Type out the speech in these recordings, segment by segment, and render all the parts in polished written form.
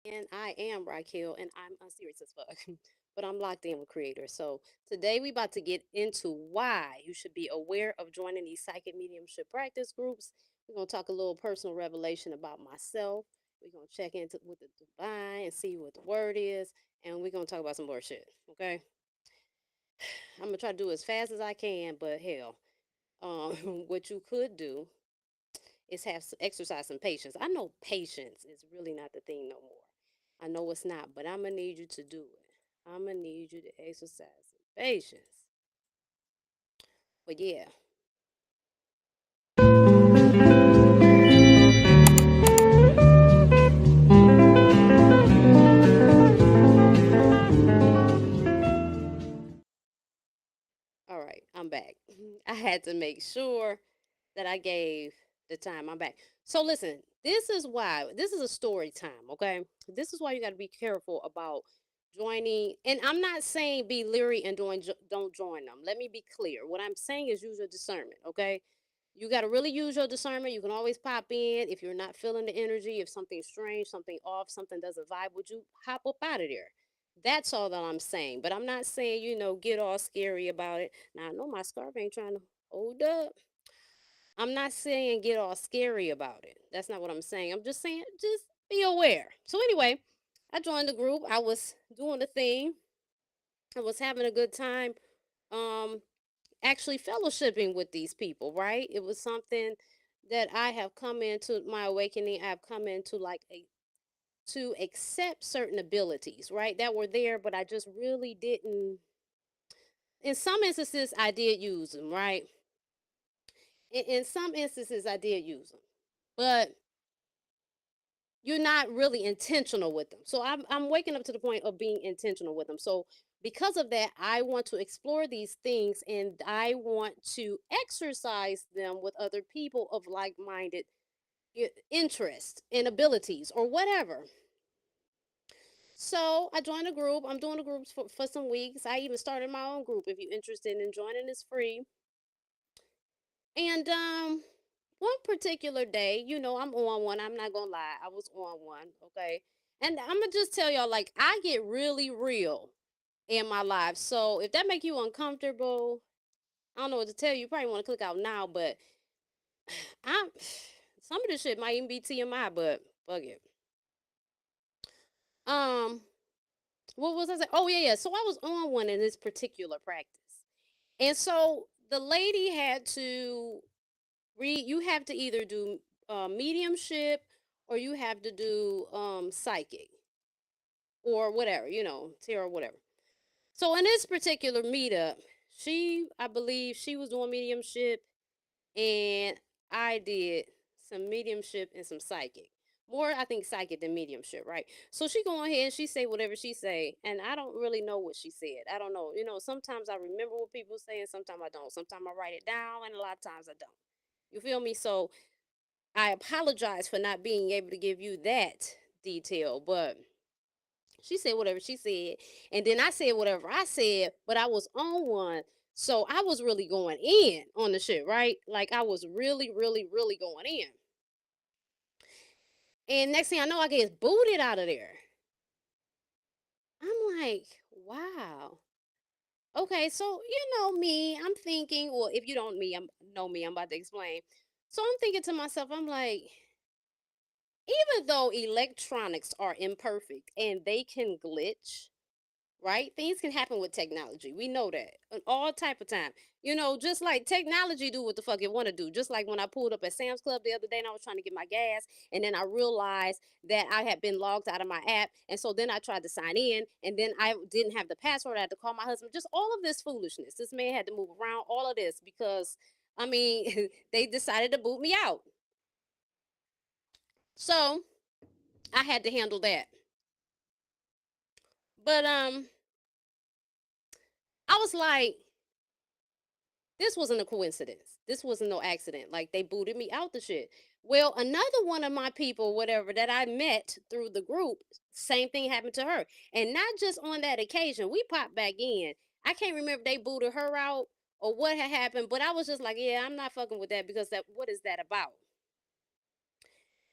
And I am Racquel, and I'm unserious as fuck. But I'm locked in with creators. So today we about to get into why you should be aware of joining these psychic mediumship practice groups. We're gonna talk a little personal revelation about myself. We're gonna check into with the divine and see what the word is, and we're gonna talk about some more shit. Okay, I'm gonna try to do it as fast as I can, but hell, what you could do is exercise some patience. I know patience is really not the thing no more. I know it's not, but I'm gonna need you to do it. I'm gonna need you to exercise some patience. But yeah, all right, I'm back. I had to make sure that I gave the time. I'm back. So listen, this is why this is a story time. Okay, this is why you got to be careful about joining. And I'm not saying be leery and don't join them. Let me be clear. What I'm saying is use your discernment. Okay, you got to really use your discernment. You can always pop in if you're not feeling the energy, if something's strange, something off, something doesn't vibe with you, hop up out of there. That's all that I'm saying. But I'm not saying, get all scary about it. Now, I know my scarf ain't trying to hold up. I'm not saying get all scary about it. That's not what I'm saying. I'm just saying just be aware. So anyway, I joined the group. I was doing the thing. I was having a good time. Um, actually fellowshipping with these people, right? It was something that I have come into my awakening. I've come into like a to accept certain abilities, right? That were there, but I just really didn't. In some instances, I did use them, right? In some instances, I did use them, but you're not really intentional with them. So I'm waking up to the point of being intentional with them. So because of that, I want to explore these things and I want to exercise them with other people of like-minded interest and abilities or whatever. So I joined a group. I'm doing the groups for some weeks. I even started my own group. If you're interested in joining, it's free. And one particular day, I'm on one. I'm not gonna lie, I was on one. Okay, and I'm gonna just tell y'all, like, I get really real in my life. So if that make you uncomfortable, I don't know what to tell you. You probably want to click out now, but I'm some of this shit might even be TMI, but fuck it. Um, what was I saying? Oh yeah, yeah. So I was on one in this particular practice, and so the lady had to read. You have to either do mediumship or you have to do psychic or whatever, tarot, whatever. So in this particular meetup, I believe she was doing mediumship and I did some mediumship and some psychic. More, I think, psychic than mediumship, right? So she go ahead and she say whatever she say, and I don't really know what she said. I don't know. Sometimes I remember what people say, and sometimes I don't. Sometimes I write it down, and a lot of times I don't. You feel me? So I apologize for not being able to give you that detail, but she said whatever she said, and then I said whatever I said, but I was on one. So I was really going in on the shit, right? Like I was really, really, really going in. And next thing I know, I get booted out of there. I'm like, wow. Okay, so me, I'm thinking, well, if you don't know me, I'm about to explain. So I'm thinking to myself, I'm like, even though electronics are imperfect and they can glitch, right? Things can happen with technology. We know that all type of time. Just like technology do what the fuck it want to do. Just like when I pulled up at Sam's Club the other day and I was trying to get my gas, and then I realized that I had been logged out of my app, and so then I tried to sign in, and then I didn't have the password. I had to call my husband. Just all of this foolishness. This man had to move around. All of this because I mean they decided to boot me out. So I had to handle that. But I was like, this wasn't a coincidence. This wasn't no accident. Like they booted me out the shit. Well, another one of my people, whatever, that I met through the group, same thing happened to her. And not just on that occasion, we popped back in. I can't remember if they booted her out or what had happened, but I was just like, yeah, I'm not fucking with that because what is that about?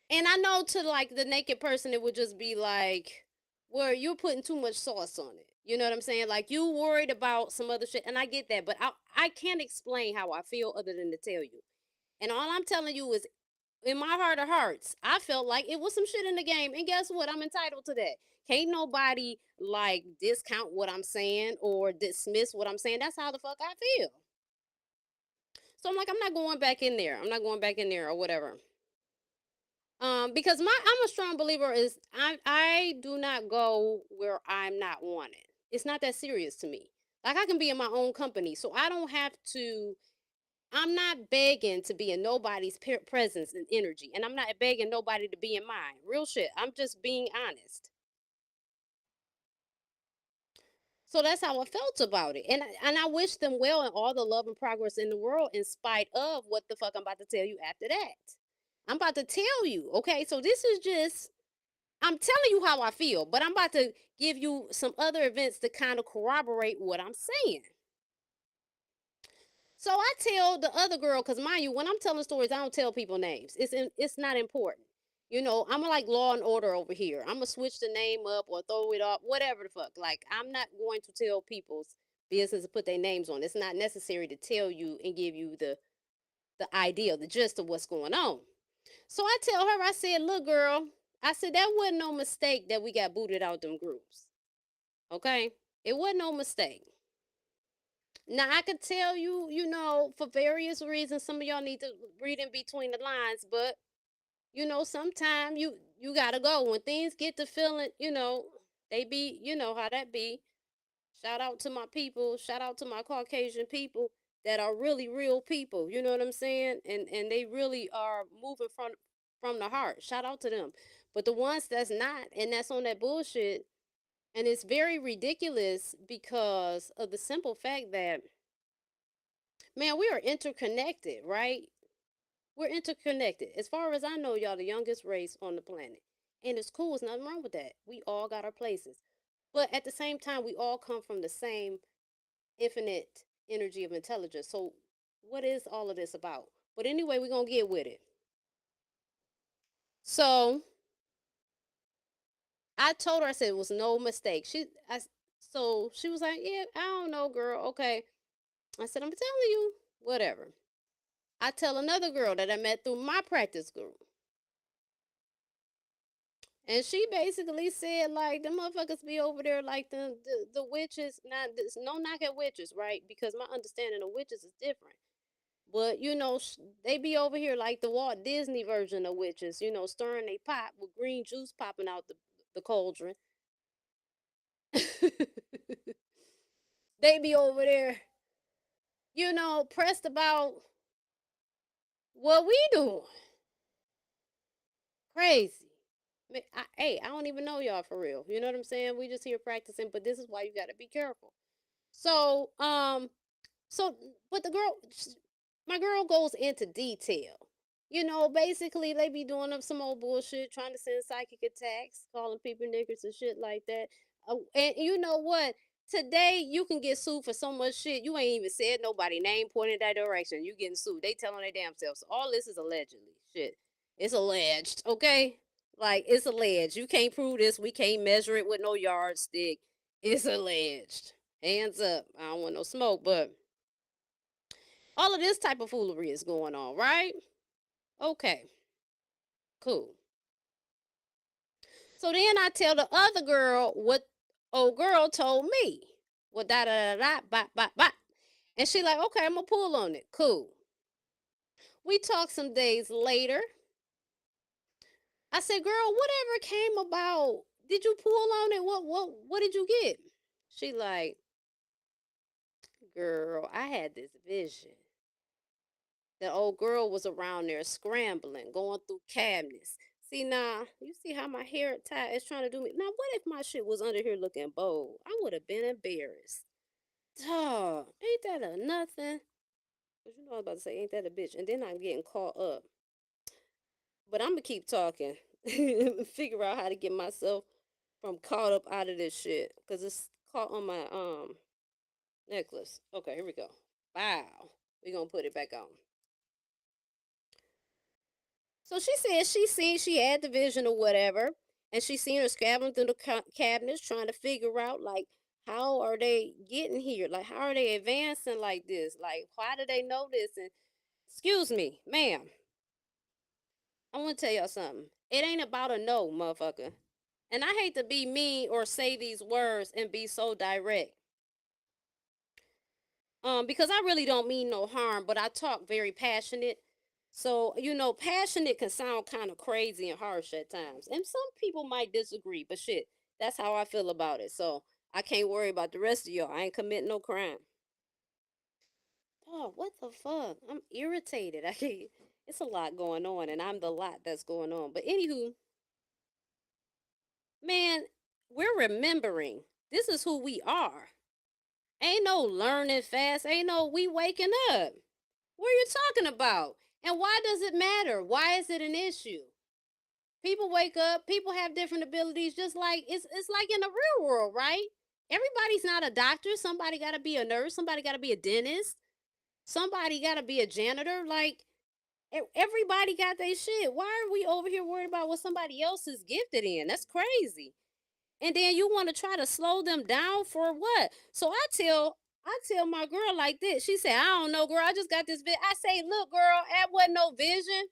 And I know to like the naked person, it would just be like, well, you're putting too much sauce on it. You know what I'm saying? Like you worried about some other shit, and I get that, but I can't explain how I feel other than to tell you. And all I'm telling you is, in my heart of hearts, I felt like it was some shit in the game, and guess what? I'm entitled to that. Can't nobody like discount what I'm saying or dismiss what I'm saying. That's how the fuck I feel. So I'm like, I'm not going back in there. I'm not going back in there or whatever. Because I'm a strong believer is I do not go where I'm not wanted. It's not that serious to me. Like I can be in my own company, so I don't have to. I'm not begging to be in nobody's presence and energy, and I'm not begging nobody to be in mine. Real shit. I'm just being honest. So that's how I felt about it, and I wish them well and all the love and progress in the world, in spite of what the fuck I'm about to tell you after that. I'm about to tell you, okay? So this is just I'm telling you how I feel, but I'm about to give you some other events to kind of corroborate what I'm saying. So I tell the other girl, because mind you, when I'm telling stories, I don't tell people names. It's not important. You know, I'm like Law and Order over here. I'm gonna switch the name up or throw it up, whatever the fuck. Like I'm not going to tell people's business and put their names on. It's not necessary to tell you and give you the idea, the gist of what's going on. So I tell her, I said, look, girl, I said that wasn't no mistake that we got booted out them groups. Okay? It wasn't no mistake. Now I could tell you, you know, for various reasons, some of y'all need to read in between the lines, but you know, sometimes you gotta go. When things get to feeling, you know, they be, you know how that be. Shout out to my people, shout out to my Caucasian people that are really real people. You know what I'm saying? And they really are moving from the heart. Shout out to them. But the ones that's not and that's on that bullshit, and it's very ridiculous because of the simple fact that, man, we are interconnected, right? We're interconnected. As far as I know, y'all the youngest race on the planet. And it's cool, there's nothing wrong with that. We all got our places. But at the same time, we all come from the same infinite energy of intelligence. So what is all of this about? But anyway, we're gonna get with it. So I told her, I said it was no mistake. So she was like, yeah, I don't know, girl. Okay. I said, I'm telling you, whatever. I tell another girl that I met through my practice group. And she basically said, like, the motherfuckers be over there like the witches. Not this, no knock at witches, right? Because my understanding of witches is different. But you know, they be over here like the Walt Disney version of witches. You know, stirring they pot with green juice popping out the cauldron. They be over there, you know, pressed about what we doing. Crazy. Hey, I don't even know y'all for real. You know what I'm saying? We just here practicing, but this is why you got to be careful. So, so, but my girl goes into detail. You know, basically they be doing up some old bullshit, trying to send psychic attacks, calling people niggers and shit like that. And you know what? Today you can get sued for so much shit. You ain't even said nobody name pointed that direction. You getting sued. They telling their damn selves. All this is allegedly shit. It's alleged, okay? Like it's alleged. You can't prove this. We can't measure it with no yardstick. It's alleged. Hands up. I don't want no smoke, but all of this type of foolery is going on, right? Okay, cool. So then I tell the other girl what old girl told me. What da da da da bop bop bop. And she like, okay, I'm gonna pull on it. Cool. We talk some days later. I said, girl, whatever came about, did you pull on it? What did you get? She like, girl, I had this vision. The old girl was around there scrambling, going through cabinets. See now, you see how my hair tie is trying to do me. Now, what if my shit was under here looking bold? I would have been embarrassed. Dog, ain't that a nothing? But you know I was about to say, ain't that a bitch? And then I'm getting caught up. But I'm gonna keep talking, figure out how to get myself from caught up out of this shit, cause it's caught on my necklace. Okay, here we go. Wow, we gonna put it back on. So she said she had the vision or whatever, and she seen her scrabbling through the cabinets trying to figure out like how are they getting here, like how are they advancing like this, like why do they know this? And excuse me, ma'am, I want to tell y'all something. It ain't about a no, motherfucker. And I hate to be mean or say these words and be so direct. Because I really don't mean no harm, but I talk very passionate. So, passionate can sound kind of crazy and harsh at times. And some people might disagree, but shit, that's how I feel about it. So I can't worry about the rest of y'all. I ain't committing no crime. Oh, what the fuck? I'm irritated. I can't. It's a lot going on, and I'm the lot that's going on. But anywho, man, we're remembering this is who we are. Ain't no learning fast. Ain't no we waking up. What are you talking about? And why does it matter? Why is it an issue? People wake up, people have different abilities, just like it's like in the real world, right? Everybody's not a doctor. Somebody gotta be a nurse, somebody gotta be a dentist, somebody gotta be a janitor. Like everybody got their shit. Why are we over here worried about what somebody else is gifted in? That's crazy. And then you want to try to slow them down for what? So I tell my girl like this. She said, I don't know, girl. I just got this I say, look, girl, that wasn't no vision.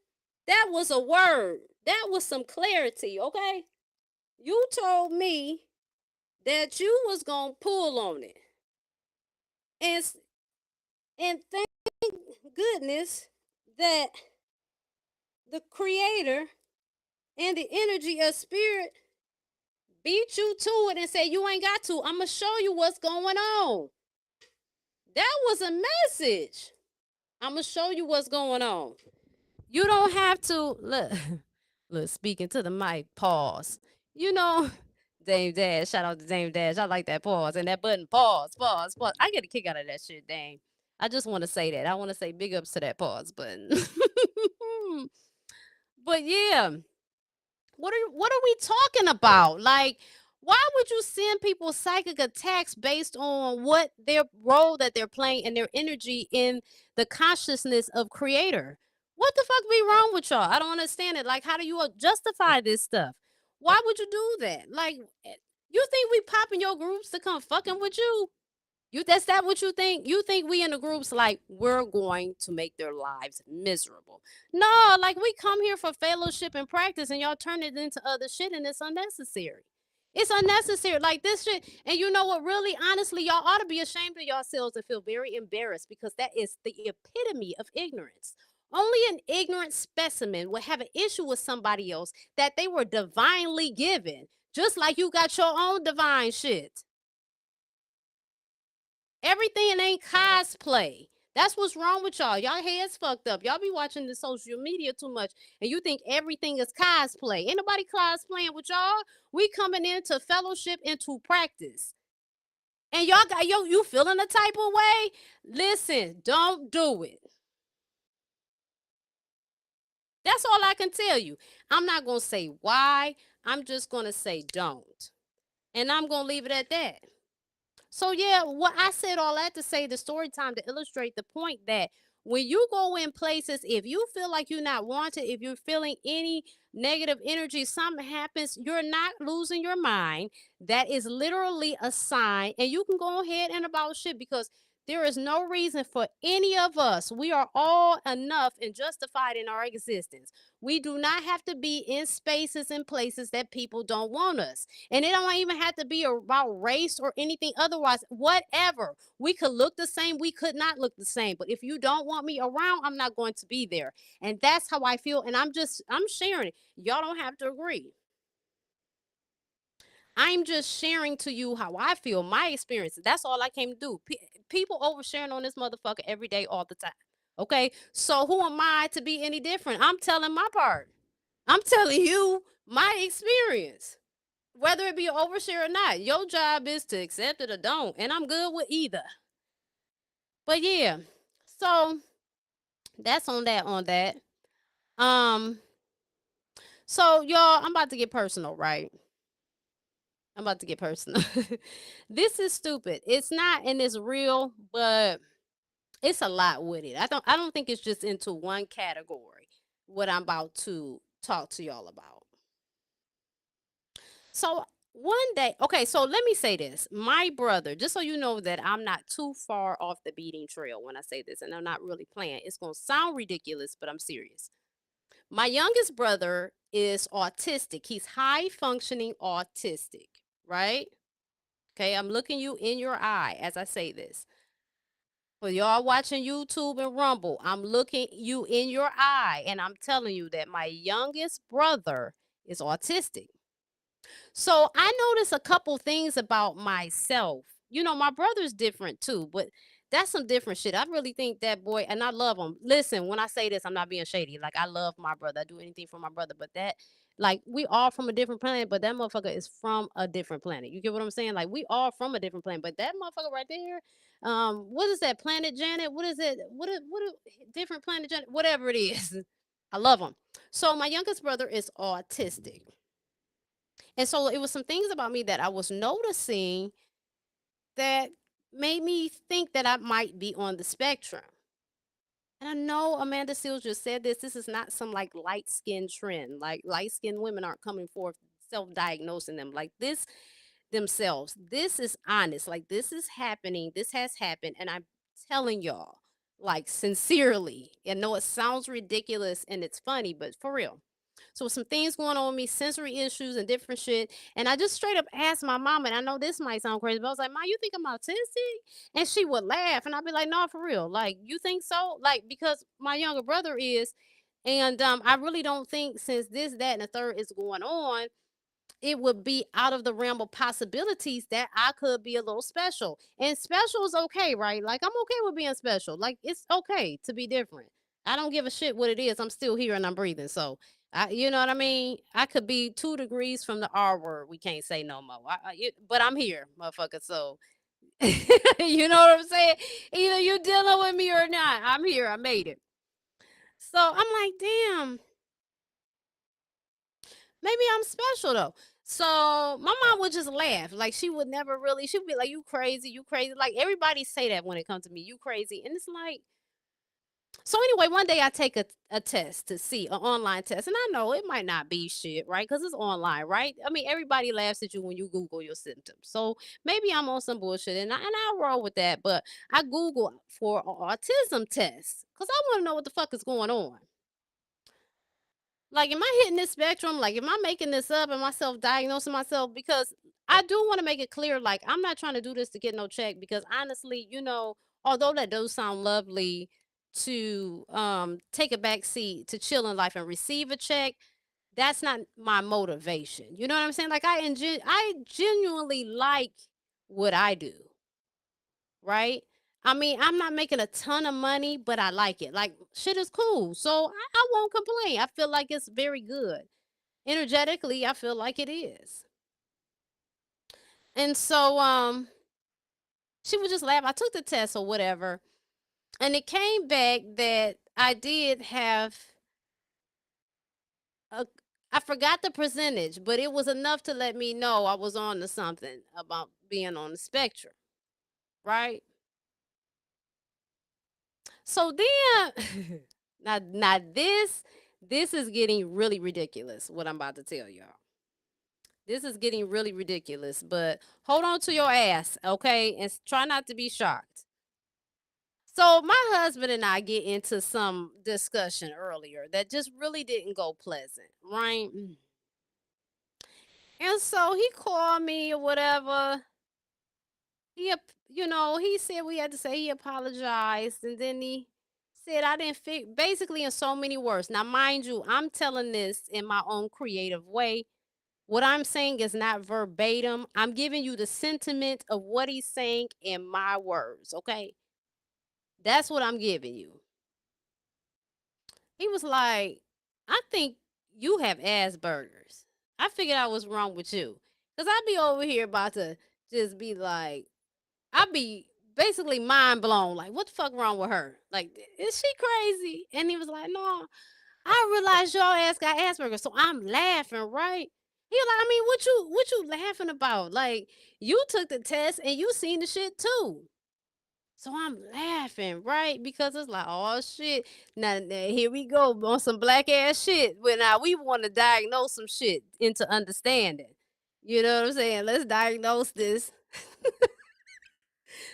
That was a word. That was some clarity, okay? You told me that you was gonna pull on it. And and thank goodness that the creator and the energy of spirit beat you to it and say you ain't got to. I'm gonna show you what's going on. That was a message. I'm gonna show you what's going on. You don't have to look speaking to the mic, pause. You know, Dame Dash, shout out to Dame Dash. I like that pause and that button, pause. I get a kick out of that shit, dang. I just want to say that. I want to say big ups to that pause button. But yeah, what are we talking about? Like, why would you send people psychic attacks based on what their role that they're playing and their energy in the consciousness of creator? What the fuck be wrong with y'all? I don't understand it. Like, how do you justify this stuff? Why would you do that? Like, you think we popping your groups to come fucking with you? That's that what you think? You think we in the groups like we're going to make their lives miserable. No, like we come here for fellowship and practice and y'all turn it into other shit and it's unnecessary. It's unnecessary. Like this shit. And you know what? Really, honestly, y'all ought to be ashamed of yourselves and feel very embarrassed because that is the epitome of ignorance. Only an ignorant specimen would have an issue with somebody else that they were divinely given. Just like you got your own divine shit. Everything ain't cosplay. That's what's wrong with y'all. Y'all heads fucked up. Y'all be watching the social media too much and you think everything is cosplay. Ain't nobody cosplaying with y'all. We coming into fellowship, into practice. And y'all got you feeling a type of way? Listen, don't do it. That's all I can tell you. I'm not going to say why. I'm just going to say don't. And I'm going to leave it at that. So yeah, what I said all that to say the story time to illustrate the point that when you go in places, if you feel like you're not wanted, if you're feeling any negative energy, something happens, you're not losing your mind. That is literally a sign, and you can go ahead and about shit because there is no reason for any of us. We are all enough and justified in our existence. We do not have to be in spaces and places that people don't want us. And it don't even have to be about race or anything otherwise. Whatever. We could look the same. We could not look the same. But if you don't want me around, I'm not going to be there. And that's how I feel. And I'm sharing it. Y'all don't have to agree. I'm just sharing to you how I feel, my experiences. That's all I came to do. People oversharing on this motherfucker every day, all the time. Okay. So who am I to be any different? I'm telling my part. I'm telling you my experience. Whether it be an overshare or not, your job is to accept it or don't. And I'm good with either. But yeah, so that's on that. Um, so y'all, I'm about to get personal, right? I'm about to get personal. This is stupid. It's not and it's real, but it's a lot with it. I don't think it's just into one category. what I'm about to talk to y'all about. So one day, okay, so let me say this. My brother, just so you know that I'm not too far off the beating trail when I say this, and I'm not really playing. It's going to sound ridiculous, but I'm serious. My youngest brother is autistic. He's high functioning autistic, right? Okay, I'm looking you in your eye as I say this. For y'all watching YouTube and Rumble, I'm looking you in your eye and I'm telling you that my youngest brother is autistic. So I noticed a couple things about myself. You know, my brother's different too, but that's some different shit. I really think that boy, and I love him. Listen, when I say this, I'm not being shady. Like, I love my brother. I do anything for my brother, but that, like, we all from a different planet, but that motherfucker is from a different planet. You get what I'm saying? Like, we all from a different planet, but that motherfucker right there, what is that, Planet Janet? What is it? Different Planet Janet? Whatever it is. I love him. So my youngest brother is autistic. And so it was some things about me that I was noticing that made me think that I might be on the spectrum. And I know Amanda Seals just said this. This is not some like light skin trend. Like, light skinned women aren't coming forth self diagnosing them like this themselves. This is honest. Like, this is happening. This has happened. And I'm telling y'all, like, sincerely. I know it sounds ridiculous and it's funny, but for real. So some things going on with me, sensory issues and different shit. And I just straight up asked my mom, and I know this might sound crazy, but I was like, "Mom, you think I'm autistic?" And she would laugh, and I'd be like, "No, for real. Like, you think so?" Like, because my younger brother is, and I really don't think, since this, that, and the third is going on, it would be out of the realm of possibilities that I could be a little special. And special is okay, right? Like, I'm okay with being special. Like, it's okay to be different. I don't give a shit what it is. I'm still here and I'm breathing. So, you know what I mean? I could be 2 degrees from the R word. We can't say no more. But I'm here, motherfucker. So, you know what I'm saying? Either you dealing with me or not. I'm here. I made it. So I'm like, damn, maybe I'm special though. So my mom would just laugh. Like, she would never really, she would be like, "You crazy, you crazy." Like, everybody say that when it comes to me, "You crazy." And it's like, so anyway, one day I take a test to see, an online test. And I know it might not be shit, right? Because it's online, right? I mean, everybody laughs at you when you Google your symptoms. So maybe I'm on some bullshit, and I'll roll with that. But I Google for an autism test because I want to know what the fuck is going on. Like, am I hitting this spectrum? Like, am I making this up? Am I self-diagnosing myself? Because I do want to make it clear, like, I'm not trying to do this to get no check. Because honestly, although that does sound lovely to take a back seat to chill in life and receive a check, that's not my motivation. You know what I'm saying? Like, I genuinely like what I do, right? I mean, I'm not making a ton of money, but I like it. Like, shit is cool. So I won't complain. I feel like it's very good. Energetically, I feel like it is. And so she would just laugh. I took the test or whatever, and it came back that I did have a I forgot the percentage, but it was enough to let me know I was on to something about being on the spectrum, right? So then, now this is getting really ridiculous. What I'm about to tell y'all, this is getting really ridiculous. But hold on to your ass, okay, and try not to be shocked. So my husband and I get into some discussion earlier that just really didn't go pleasant, right? And so he called me or whatever. He said we had to say he apologized, and then he said I didn't fit, basically in so many words. Now, mind you, I'm telling this in my own creative way. What I'm saying is not verbatim. I'm giving you the sentiment of what he's saying in my words, okay? That's what I'm giving you. He was like, "I think you have Asperger's." I figured out what's wrong with you. Because I'd be over here about to just be like, I'd be basically mind blown. Like, what the fuck wrong with her? Like, is she crazy? And he was like, "No, I realized y'all ass got Asperger's." So I'm laughing, right? He was like, "I mean, what you laughing about? Like, you took the test and you seen the shit too." So I'm laughing, right? Because it's like, oh shit. Now here we go on some black ass shit. When now we want to diagnose some shit into understanding. You know what I'm saying? Let's diagnose this.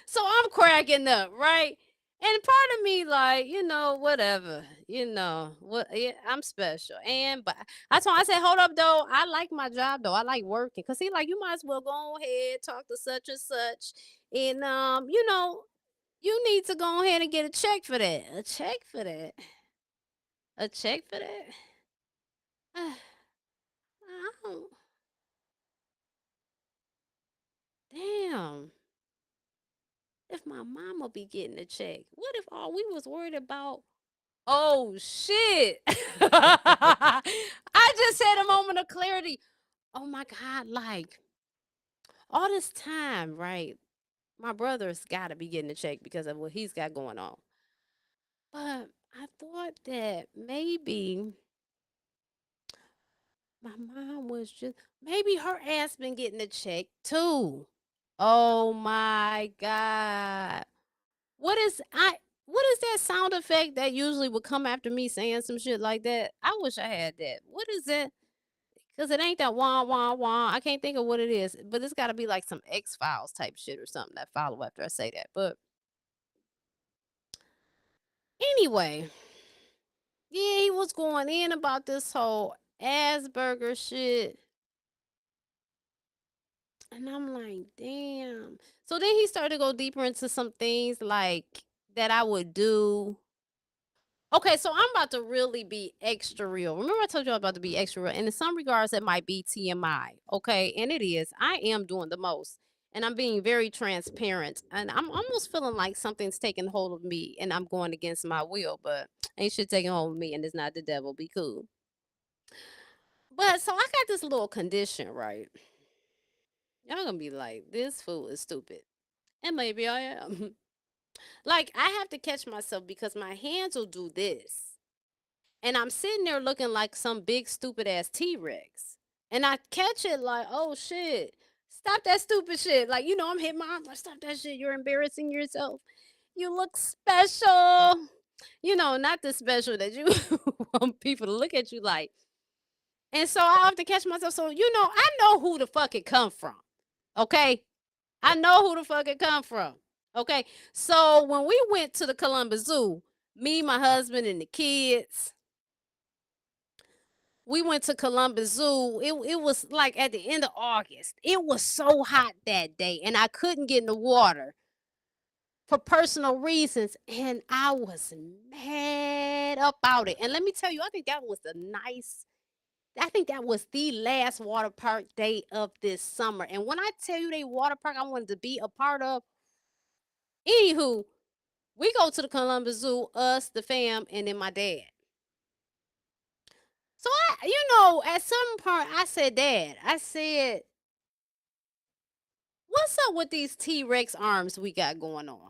So I'm cracking up, right? And part of me, like, whatever, what, yeah, I'm special. And, but I said, hold up, though. I like my job, though. I like working. Cause he like, you might as well go ahead, talk to such and such. And, you need to go ahead and get a check for that. A check for that. A check for that. I don't, damn. If my mama be getting a check, what if all we was worried about? Oh shit. I just had a moment of clarity. Oh my God, like all this time, right? My brother's gotta be getting a check because of what he's got going on. But I thought that maybe my mom was just maybe her ass been getting a check too. Oh my God. What is that sound effect that usually would come after me saying some shit like that? I wish I had that. What is it? Because it ain't that wah wah wah. I can't think of what it is, but it's got to be like some X-Files type shit or something that follow after I say that. But anyway, yeah, he was going in about this whole Asperger shit. And I'm like, damn. So then he started to go deeper into some things like that I would do. Okay, so I'm about to really be extra real. Remember I told you I'm about to be extra real. And in some regards, it might be TMI. Okay, and it is. I am doing the most. And I'm being very transparent. And I'm almost feeling like something's taking hold of me and I'm going against my will. But ain't shit taking hold of me and it's not the devil. Be cool. But so I got this little condition, right? Y'all gonna be like, this fool is stupid. And maybe I am. Like, I have to catch myself because my hands will do this. And I'm sitting there looking like some big stupid ass T-Rex. And I catch it like, oh shit. Stop that stupid shit. Like, I'm hitting my arm like, stop that shit. You're embarrassing yourself. You look special. Not the special that you want people to look at you like. And so I have to catch myself. So, I know who the fuck it come from. Okay? I know who the fuck it come from. Okay? So when we went to the Columbus Zoo, me, my husband, and the kids, we went to Columbus Zoo. It was like at the end of August. It was so hot that day, and I couldn't get in the water for personal reasons, and I was mad about it. And let me tell you, I think that was the last water park day of this summer. And when I tell you they water park I wanted to be a part of, anywho, we go to the Columbus Zoo, us, the fam, and then my dad. So at some point I said, Dad, I said, what's up with these T-Rex arms we got going on?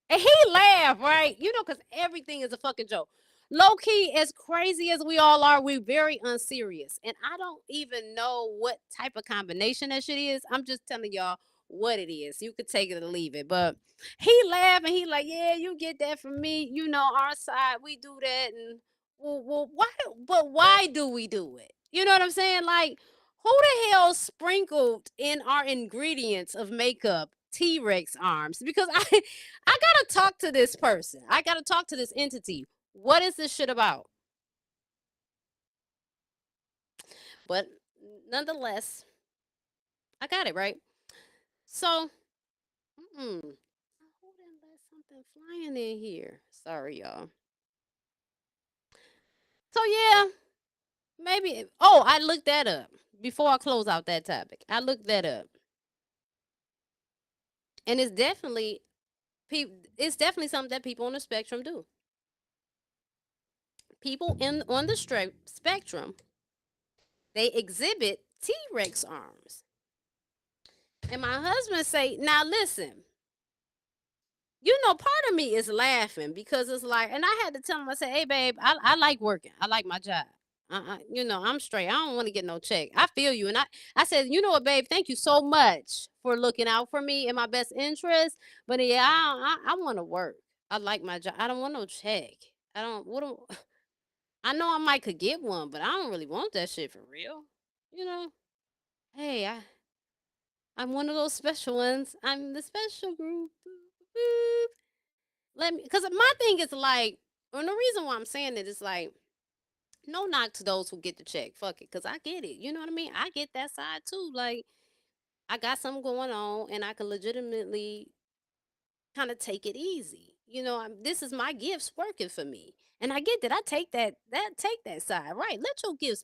And he laughed, right? Because everything is a fucking joke. Low key, as crazy as we all are, we're very unserious. And I don't even know what type of combination that shit is. I'm just telling y'all what it is. You could take it or leave it. But he laughed and he like, yeah, you get that from me. Our side, we do that. And well, why do we do it? You know what I'm saying? Like, who the hell sprinkled in our ingredients of makeup T-Rex arms? Because I gotta talk to this person. I gotta talk to this entity. What is this shit about? But nonetheless, I got it right. So, I hope didn't let something flying in here. Sorry, y'all. So yeah, maybe. Oh, I looked that up before I close out that topic. I looked that up, and it's definitely something that people on the spectrum do. People on the spectrum, they exhibit T-Rex arms. And my husband say, now listen, part of me is laughing because it's like, and I had to tell him, I said, hey babe, I like working. I like my job. I'm straight. I don't want to get no check. I feel you. And I said, you know what, babe, thank you so much for looking out for me in my best interest. But yeah, I want to work. I like my job. I don't want no check. I don't, what do, I know I might could get one, but I don't really want that shit for real. You know, hey, I'm one of those special ones. I'm the special group. Boop. Let me, because my thing is like, and the reason why I'm saying it is like, no knock to those who get the check. Fuck it, because I get it. You know what I mean? I get that side too. Like, I got something going on and I can legitimately kind of take it easy. This is my gifts working for me. And I get that. I take that side. Right. Let your gifts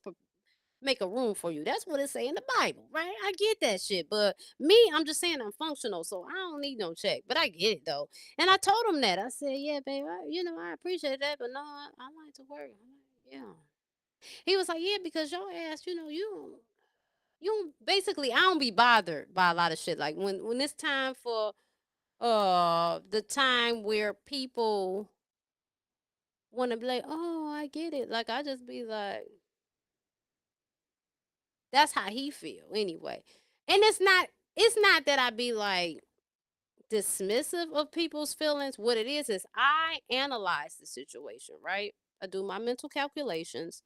make a room for you. That's what it say in the Bible, right? I get that shit. But me, I'm just saying I'm functional, so I don't need no check. But I get it though. And I told him that. I said, yeah, babe, I appreciate that, but no, I like to work. I'm like, yeah. He was like, yeah, because your ass, you don't basically, I don't be bothered by a lot of shit. Like when it's time for the time where people want to be like, oh, I get it. Like I just be like, that's how he feel anyway. And it's not that I be like dismissive of people's feelings. What it is I analyze the situation, right? I do my mental calculations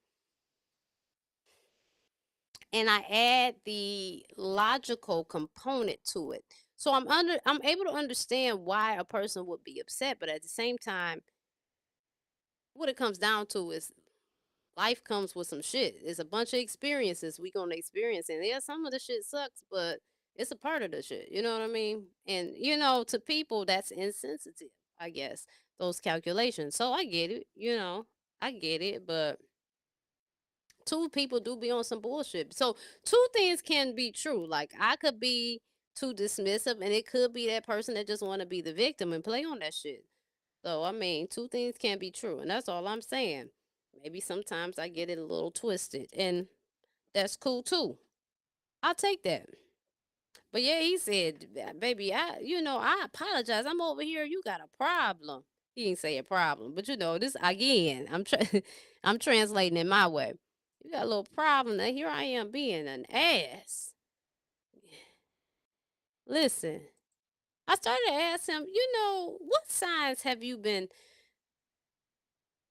and I add the logical component to it. So I'm able to understand why a person would be upset, but at the same time, what it comes down to is life comes with some shit. It's a bunch of experiences we gonna experience, and yeah, some of the shit sucks, but it's a part of the shit. You know what I mean? And to people that's insensitive, I guess those calculations. So I get it. I get it, but two people do be on some bullshit. So two things can be true. Like I could be too dismissive, and it could be that person that just want to be the victim and play on that shit. So I mean, two things can be true, and that's all I'm saying. Maybe sometimes I get it a little twisted, and that's cool too. I'll take that. But yeah, he said, "Baby, I apologize. I'm over here. You got a problem." He didn't say a problem, but this again. I'm translating it my way. You got a little problem, and here I am being an ass. Listen, I started to ask him, what signs have you been?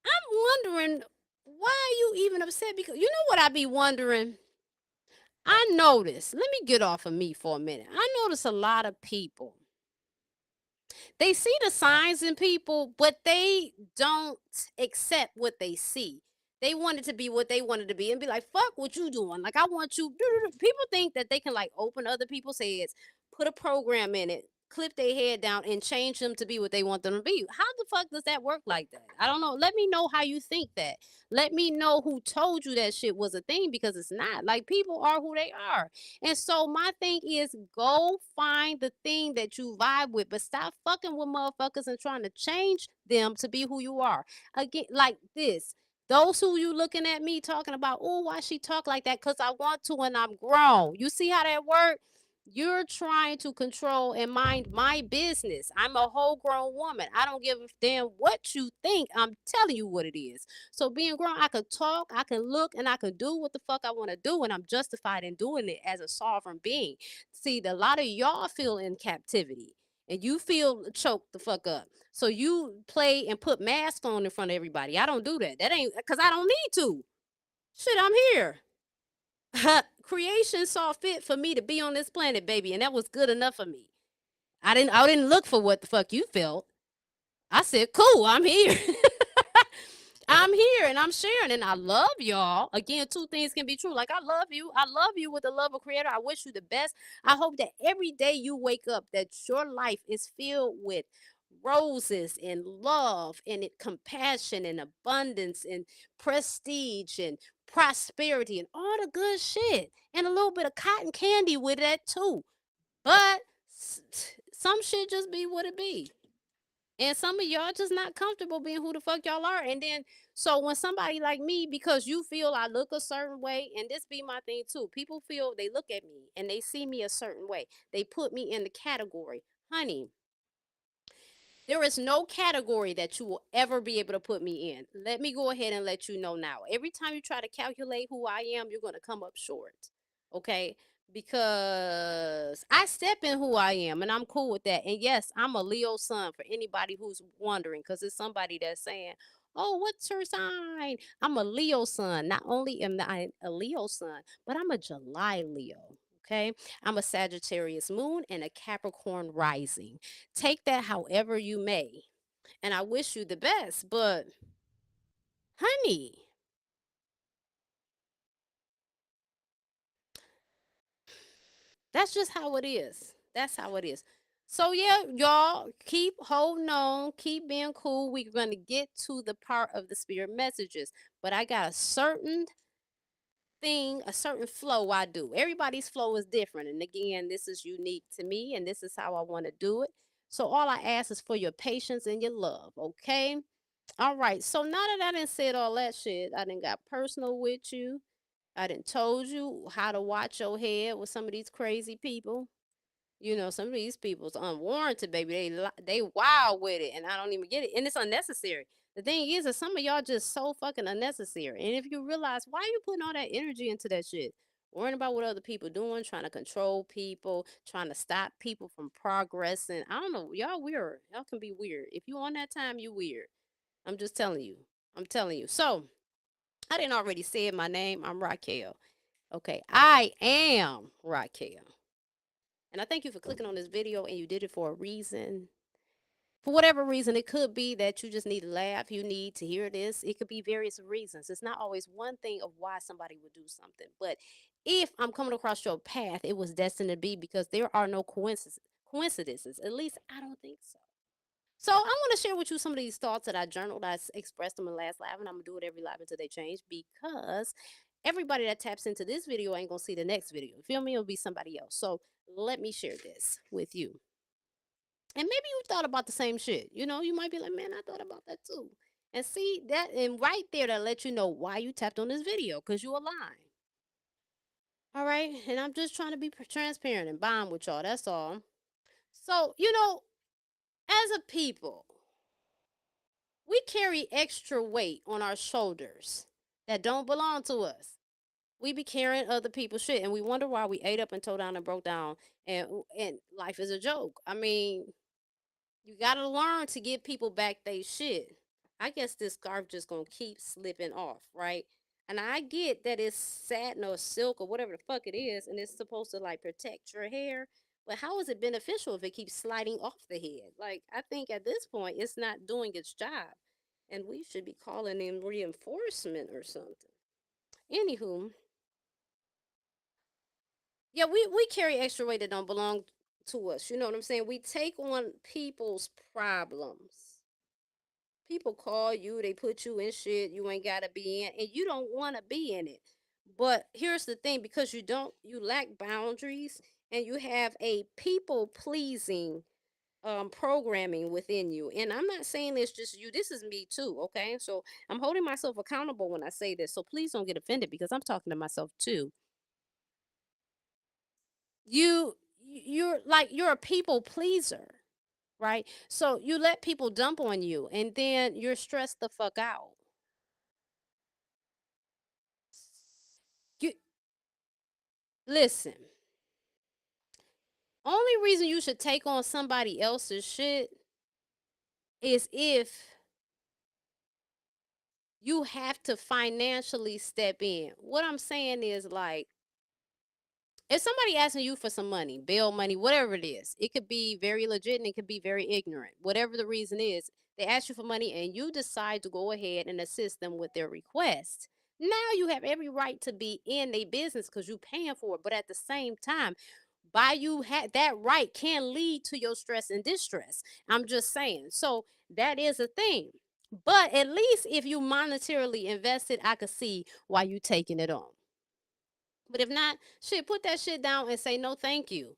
I'm wondering why you even upset, because you know what I be wondering. I notice. Let me get off of me for a minute. I notice a lot of people. They see the signs in people, but they don't accept what they see. They want it to be what they wanted to be and be like, fuck what you doing. Like, I want you. People think that they can like open other people's heads, put a program in it, clip their head down, and change them to be what they want them to be. How the fuck does that work like that? I don't know. Let me know how you think that. Let me know who told you that shit was a thing, because it's not. Like, people are who they are. And so my thing is, go find the thing that you vibe with, but stop fucking with motherfuckers and trying to change them to be who you are. Again, like this. Those who you looking at me talking about, oh, why she talk like that? Because I want to and I'm grown. You see how that work? You're trying to control and mind my business. I'm a whole grown woman. I don't give a damn what you think. I'm telling you what it is. So being grown, I could talk, I can look, and I can do what the fuck I want to do, and I'm justified in doing it as a sovereign being. See, a lot of y'all feel in captivity, and you feel choked the fuck up. So you play and put masks on in front of everybody. I don't do that. That ain't because I don't need to. Shit, I'm here. Creation saw fit for me to be on this planet, baby, and that was good enough for me. I didn't look for what the fuck you felt. I said, cool, I'm here. I'm here and I'm sharing, and I love y'all. Again, two things can be true. Like, I love you. I love you with the love of Creator. I wish you the best. I hope that every day you wake up, that your life is filled with roses and love and compassion and abundance and prestige and prosperity and all the good shit, and a little bit of cotton candy with that too. But some shit just be what it be. And some of y'all just not comfortable being who the fuck y'all are. And then, so when somebody like me, because you feel I look a certain way, and this be my thing too, people feel they look at me and they see me a certain way. They put me in the category. Honey, There is no category that you will ever be able to put me in. Let me go ahead and let you know now. Every time you try to calculate who I am, you're going to come up short. Okay? Because I step in who I am and I'm cool with that. And yes, I'm a Leo sun for anybody who's wondering, because it's somebody that's saying, "Oh, what's her sign?" I'm a Leo sun. Not only am I a Leo sun, but I'm a July Leo. Okay? I'm a Sagittarius moon and a Capricorn rising. Take that however you may. And I wish you the best, but honey, that's just how it is. That's how it is. So yeah, y'all keep holding on, keep being cool. We're gonna get to the part of the spirit messages, but I got a certain thing, a certain flow I do. Everybody's flow is different, and again, this is unique to me, and this is how I want to do it. So all I ask is for your patience and your love, okay? All right. So now that I done said all that shit, I done got personal with you. I done told you how to watch your head with some of these crazy people. You know, some of these people's unwarranted, baby. They wild with it, and I don't even get it, and it's unnecessary. The thing is that some of y'all just so fucking unnecessary. And if you realize, why are you putting all that energy into that shit? Worrying about what other people doing, trying to control people, trying to stop people from progressing. I don't know. Y'all weird. Y'all can be weird. If you on that time, you weird. I'm just telling you. I'm telling you. So I didn't already say my name. I'm Racquel. Okay, I am Racquel. And I thank you for clicking on this video, and you did it for a reason. For whatever reason, it could be that you just need to laugh. You need to hear this. It could be various reasons. It's not always one thing of why somebody would do something. But if I'm coming across your path, it was destined to be, because there are no coincidences. At least I don't think so. So I want to share with you some of these thoughts that I journaled. I expressed them in last live, and I'm gonna do it every live until they change, because everybody that taps into this video ain't gonna see the next video. You feel me? It'll be somebody else. So let me share this with you. And maybe you thought about the same shit. You know, you might be like, "Man, I thought about that too." And see that, and right there, that let you know why you tapped on this video, because you align. All right, and I'm just trying to be transparent and bond with y'all. That's all. So as a people, we carry extra weight on our shoulders that don't belong to us. We be carrying other people's shit, and we wonder why we ate up and tore down and broke down, and life is a joke. I mean, you gotta learn to give people back they shit. I guess this scarf just gonna keep slipping off, right? And I get that it's satin or silk or whatever the fuck it is, and it's supposed to like protect your hair. But how is it beneficial if it keeps sliding off the head? Like, I think at this point it's not doing its job. And we should be calling in reinforcement or something. Anywho, yeah, we carry extra weight that don't belong to us. You know what I'm saying? We take on people's problems. People call you, they put you in shit you ain't gotta be in, and you don't wanna be in it. But here's the thing, because you lack boundaries, and you have a people pleasing programming within you. And I'm not saying it's just you, this is me too, okay? So I'm holding myself accountable when I say this. So please don't get offended, because I'm talking to myself too. You're a people pleaser, right? So you let people dump on you, and then you're stressed the fuck out. You listen. Only reason you should take on somebody else's shit is if you have to financially step in. What I'm saying is, like, if somebody asking you for some money, bail money, whatever it is, it could be very legit and it could be very ignorant. Whatever the reason is, they ask you for money and you decide to go ahead and assist them with their request. Now you have every right to be in their business because you're paying for it. But at the same time, by you had that right can lead to your stress and distress. I'm just saying. So that is a thing. But at least if you monetarily invested, I could see why you taking it on. But if not, shit, put that shit down and say no thank you.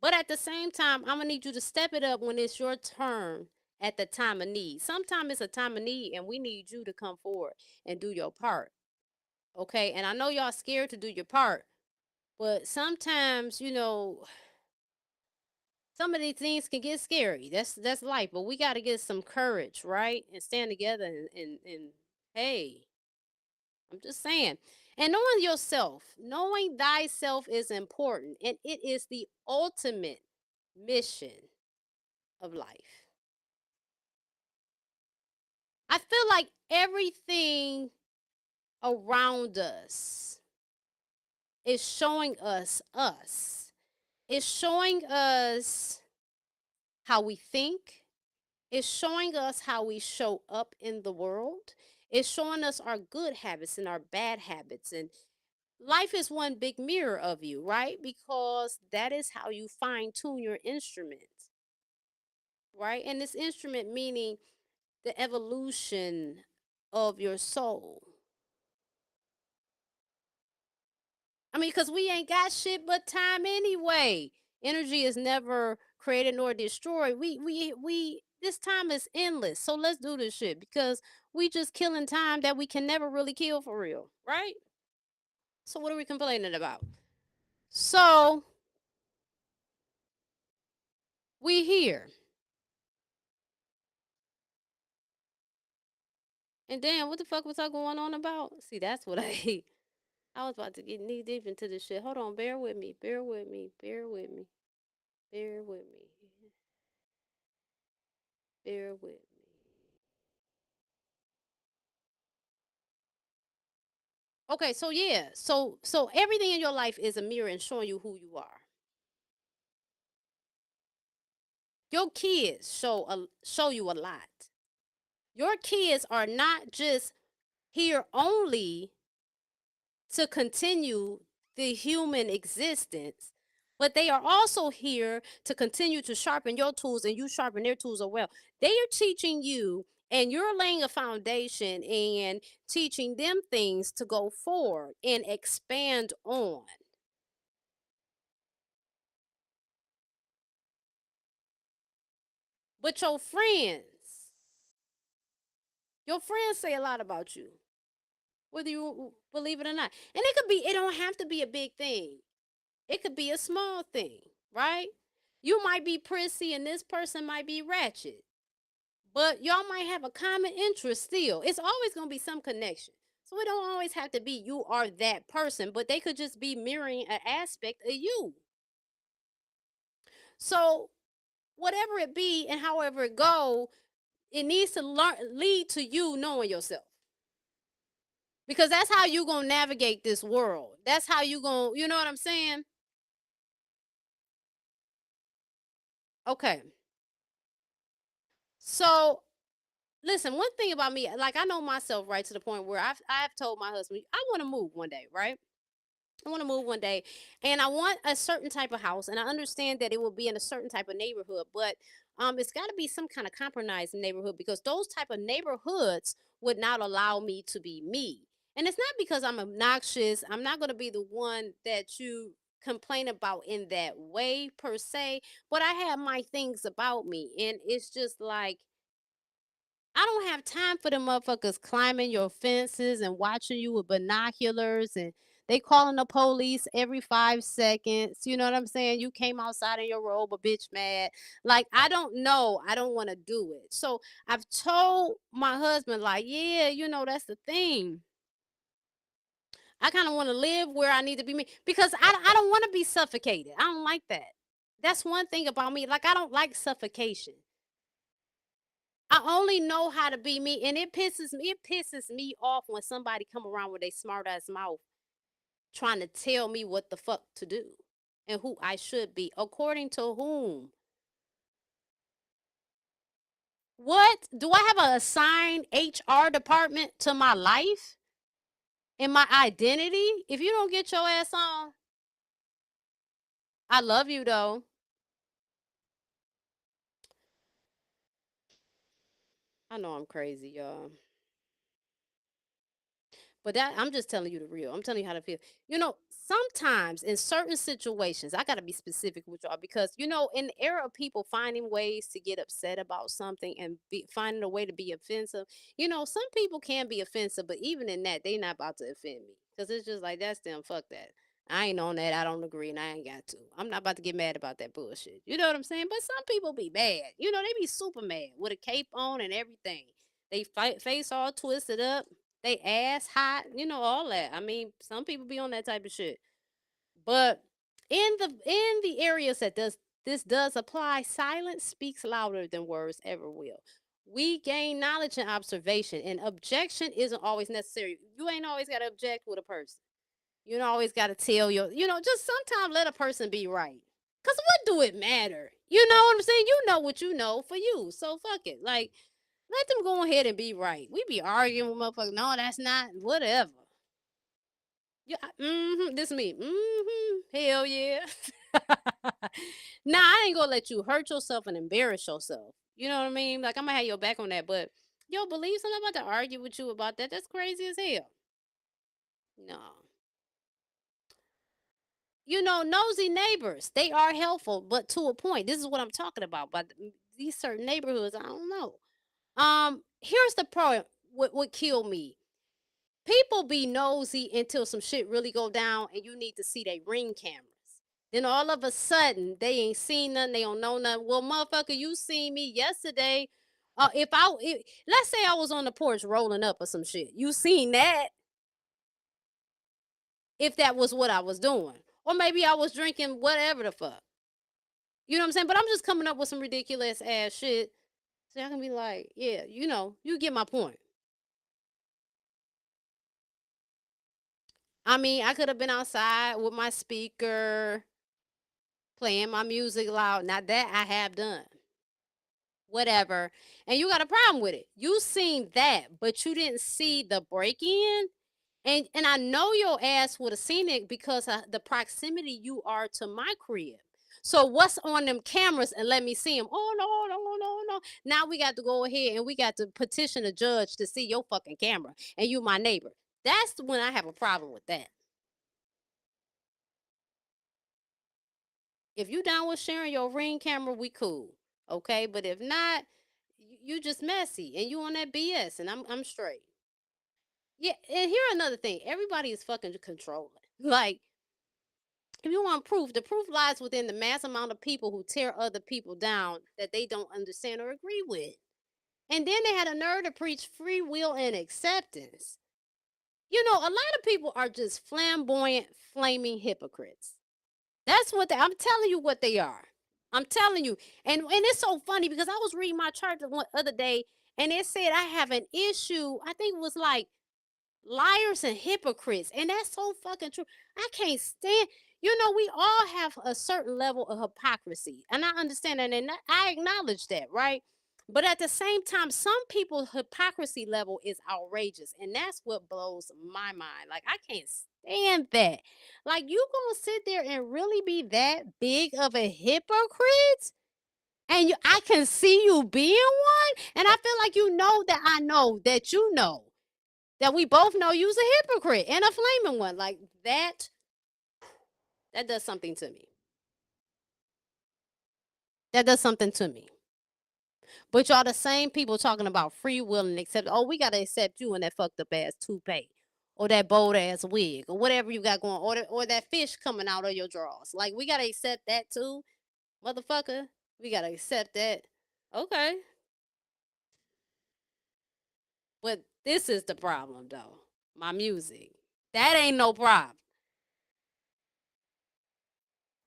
But at the same time, I'm gonna need you to step it up when it's your turn at the time of need. Sometimes it's a time of need and we need you to come forward and do your part. Okay? And I know y'all scared to do your part, but sometimes, Some of these things can get scary. That's life. But we got to get some courage, right? And stand together and hey, I'm just saying. And knowing yourself, knowing thyself is important. And it is the ultimate mission of life. I feel like everything around us is showing us. It's showing us how we think. It's showing us how we show up in the world. It's showing us our good habits and our bad habits. And life is one big mirror of you, right? Because that is how you fine tune your instrument, right? And this instrument meaning the evolution of your soul. I mean, because we ain't got shit but time anyway. Energy is never created nor destroyed. This time is endless. So let's do this shit because we just killing time that we can never really kill for real, right? So what are we complaining about? So we here. And damn, what the fuck was I going on about? See, that's what I hate. I was about to get knee deep into this shit. Hold on, bear with me, bear with me, bear with me, bear with me, bear with me. Okay, so yeah, so everything in your life is a mirror and showing you who you are. Your kids show you a lot. Your kids are not just here only to continue the human existence, but they are also here to continue to sharpen your tools and you sharpen their tools as well. They are teaching you and you're laying a foundation and teaching them things to go forward and expand on. But your friends say a lot about you, whether you believe it or not. And it don't have to be a big thing. It could be a small thing, right? You might be prissy and this person might be ratchet, but y'all might have a common interest still. It's always going to be some connection. So it don't always have to be you are that person, but they could just be mirroring an aspect of you. So whatever it be and however it go, it needs to lead to you knowing yourself. Because that's how you gonna navigate this world. That's how you gonna, you know what I'm saying? Okay. So listen, one thing about me, like I know myself right to the point where I've told my husband I want to move one day, right? I want to move one day and I want a certain type of house and I understand that it will be in a certain type of neighborhood, but it's got to be some kind of compromised neighborhood because those type of neighborhoods would not allow me to be me. And it's not because I'm obnoxious. I'm not going to be the one that you complain about in that way per se, but I have my things about me and it's just like I don't have time for them motherfuckers climbing your fences and watching you with binoculars and they calling the police every 5 seconds. You know what I'm saying? You came outside in your robe, a bitch mad. Like, I don't know. I don't want to do it. So I've told my husband, like, yeah, that's the thing. I kind of want to live where I need to be me because I don't want to be suffocated. I don't like that. That's one thing about me. Like, I don't like suffocation. I only know how to be me, and it pisses me off when somebody come around with a smart ass mouth trying to tell me what the fuck to do and who I should be, according to whom. What do I have a assigned HR department to my life and my identity? If you don't get your ass on, I love you though. I know I'm crazy, y'all. But that I'm just telling you the real. I'm telling you how to feel. Sometimes in certain situations, I gotta be specific with y'all because in the era of people finding ways to get upset about something and finding a way to be offensive, some people can be offensive, but even in that, they're not about to offend me because it's just like that's them. Fuck that. I ain't on that. I don't agree, and I ain't got to. I'm not about to get mad about that bullshit. You know what I'm saying? But some people be mad. You know, they be super mad with a cape on and everything. They face all twisted up. They ass hot. You know, all that. I mean, some people be on that type of shit. But in the areas that this does apply, silence speaks louder than words ever will. We gain knowledge and observation, and objection isn't always necessary. You ain't always got to object with a person. You don't always got to tell just sometimes let a person be right. Because what do it matter? You know what I'm saying? You know what you know for you. So fuck it. Like, let them go ahead and be right. We be arguing with motherfuckers. No, that's not. Whatever. Yeah, this me. Hell yeah. Nah, I ain't gonna let you hurt yourself and embarrass yourself. You know what I mean? Like, I'm gonna have your back on that. But yo, beliefs, I'm not about to argue with you about that. That's crazy as hell. No. Nosy neighbors, they are helpful, but to a point. This is what I'm talking about. But these certain neighborhoods, I don't know. Here's the problem. What would kill me? People be nosy until some shit really go down, and you need to see their ring cameras. Then all of a sudden, they ain't seen nothing. They don't know nothing. Well, motherfucker, you seen me yesterday. Let's say I was on the porch rolling up or some shit. You seen that? If that was what I was doing. Or maybe I was drinking whatever the fuck. You know what I'm saying? But I'm just coming up with some ridiculous ass shit. So y'all can be like, yeah, you get my point. I mean, I could have been outside with my speaker, playing my music loud. Now that I have done. Whatever. And you got a problem with it. You seen that, but you didn't see the break in. And I know your ass would have seen it because of the proximity you are to my crib. So what's on them cameras and let me see them? Oh no, no, no, no. Now we got to go ahead and we got to petition a judge to see your fucking camera and you my neighbor. That's when I have a problem with that. If you down with sharing your ring camera, we cool. Okay? But if not, you just messy and you on that BS and I'm straight. Yeah, and here another thing. Everybody is fucking controlling. Like, if you want proof, the proof lies within the mass amount of people who tear other people down that they don't understand or agree with. And then they had a nerve to preach free will and acceptance. A lot of people are just flamboyant, flaming hypocrites. That's what I'm telling you what they are. I'm telling you. And it's so funny because I was reading my chart the other day and it said I have an issue. I think it was like liars and hypocrites. And that's so fucking true. I can't stand, we all have a certain level of hypocrisy. And I understand that. And I acknowledge that, right? But at the same time, some people's hypocrisy level is outrageous. And that's what blows my mind. Like, I can't stand that. Like, you gonna sit there and really be that big of a hypocrite? And I can see you being one? And I feel like you know that I know that you know that we both know you's a hypocrite and a flaming one. Like, that does something to me. That does something to me. But y'all the same people talking about free will and accept. Oh, we gotta accept you and that fucked up ass toupee, or that bold ass wig, or whatever you got going, or that fish coming out of your drawers. Like, we gotta accept that too, motherfucker. We gotta accept that. Okay. But this is the problem though. My music. That ain't no problem.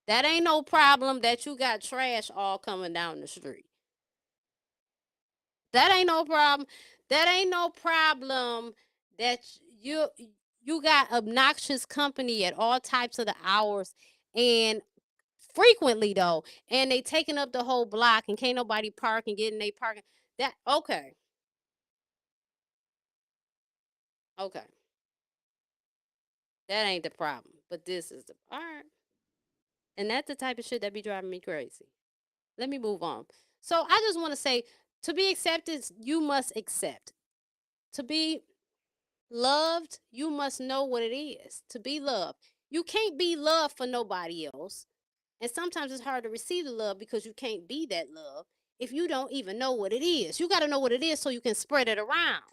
That ain't no problem that you got trash all coming down the street. That ain't no problem. That ain't no problem that you got obnoxious company at all types of the hours and frequently though, and they taking up the whole block and can't nobody park and getting they parking. That okay. Okay. That ain't the problem. But this is the all right. And that's the type of shit that be driving me crazy. Let me move on. So I just want to say, to be accepted, you must accept. To be loved, you must know what it is to be loved. You can't be loved for nobody else. And sometimes it's hard to receive the love because you can't be that love if you don't even know what it is. You got to know what it is so you can spread it around.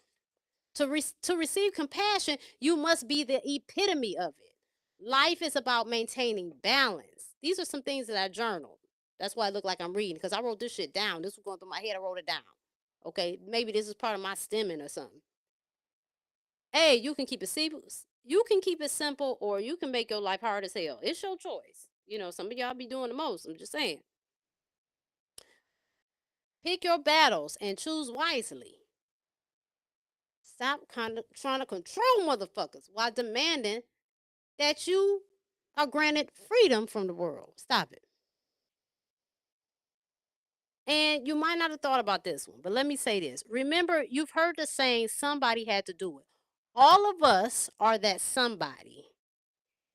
To receive compassion, you must be the epitome of it. Life is about maintaining balance. These are some things that I journaled. That's why I look like I'm reading, because I wrote this shit down. This was going through my head. I wrote it down. Okay, maybe this is part of my stemming or something. Hey, you can keep it simple. You can keep it simple, or you can make your life hard as hell. It's your choice. You know, some of y'all be doing the most. I'm just saying. Pick your battles and choose wisely. Stop kind of trying to control motherfuckers while demanding that you are granted freedom from the world. Stop it. And you might not have thought about this one, but let me say this. Remember, you've heard the saying, somebody had to do it. All of us are that somebody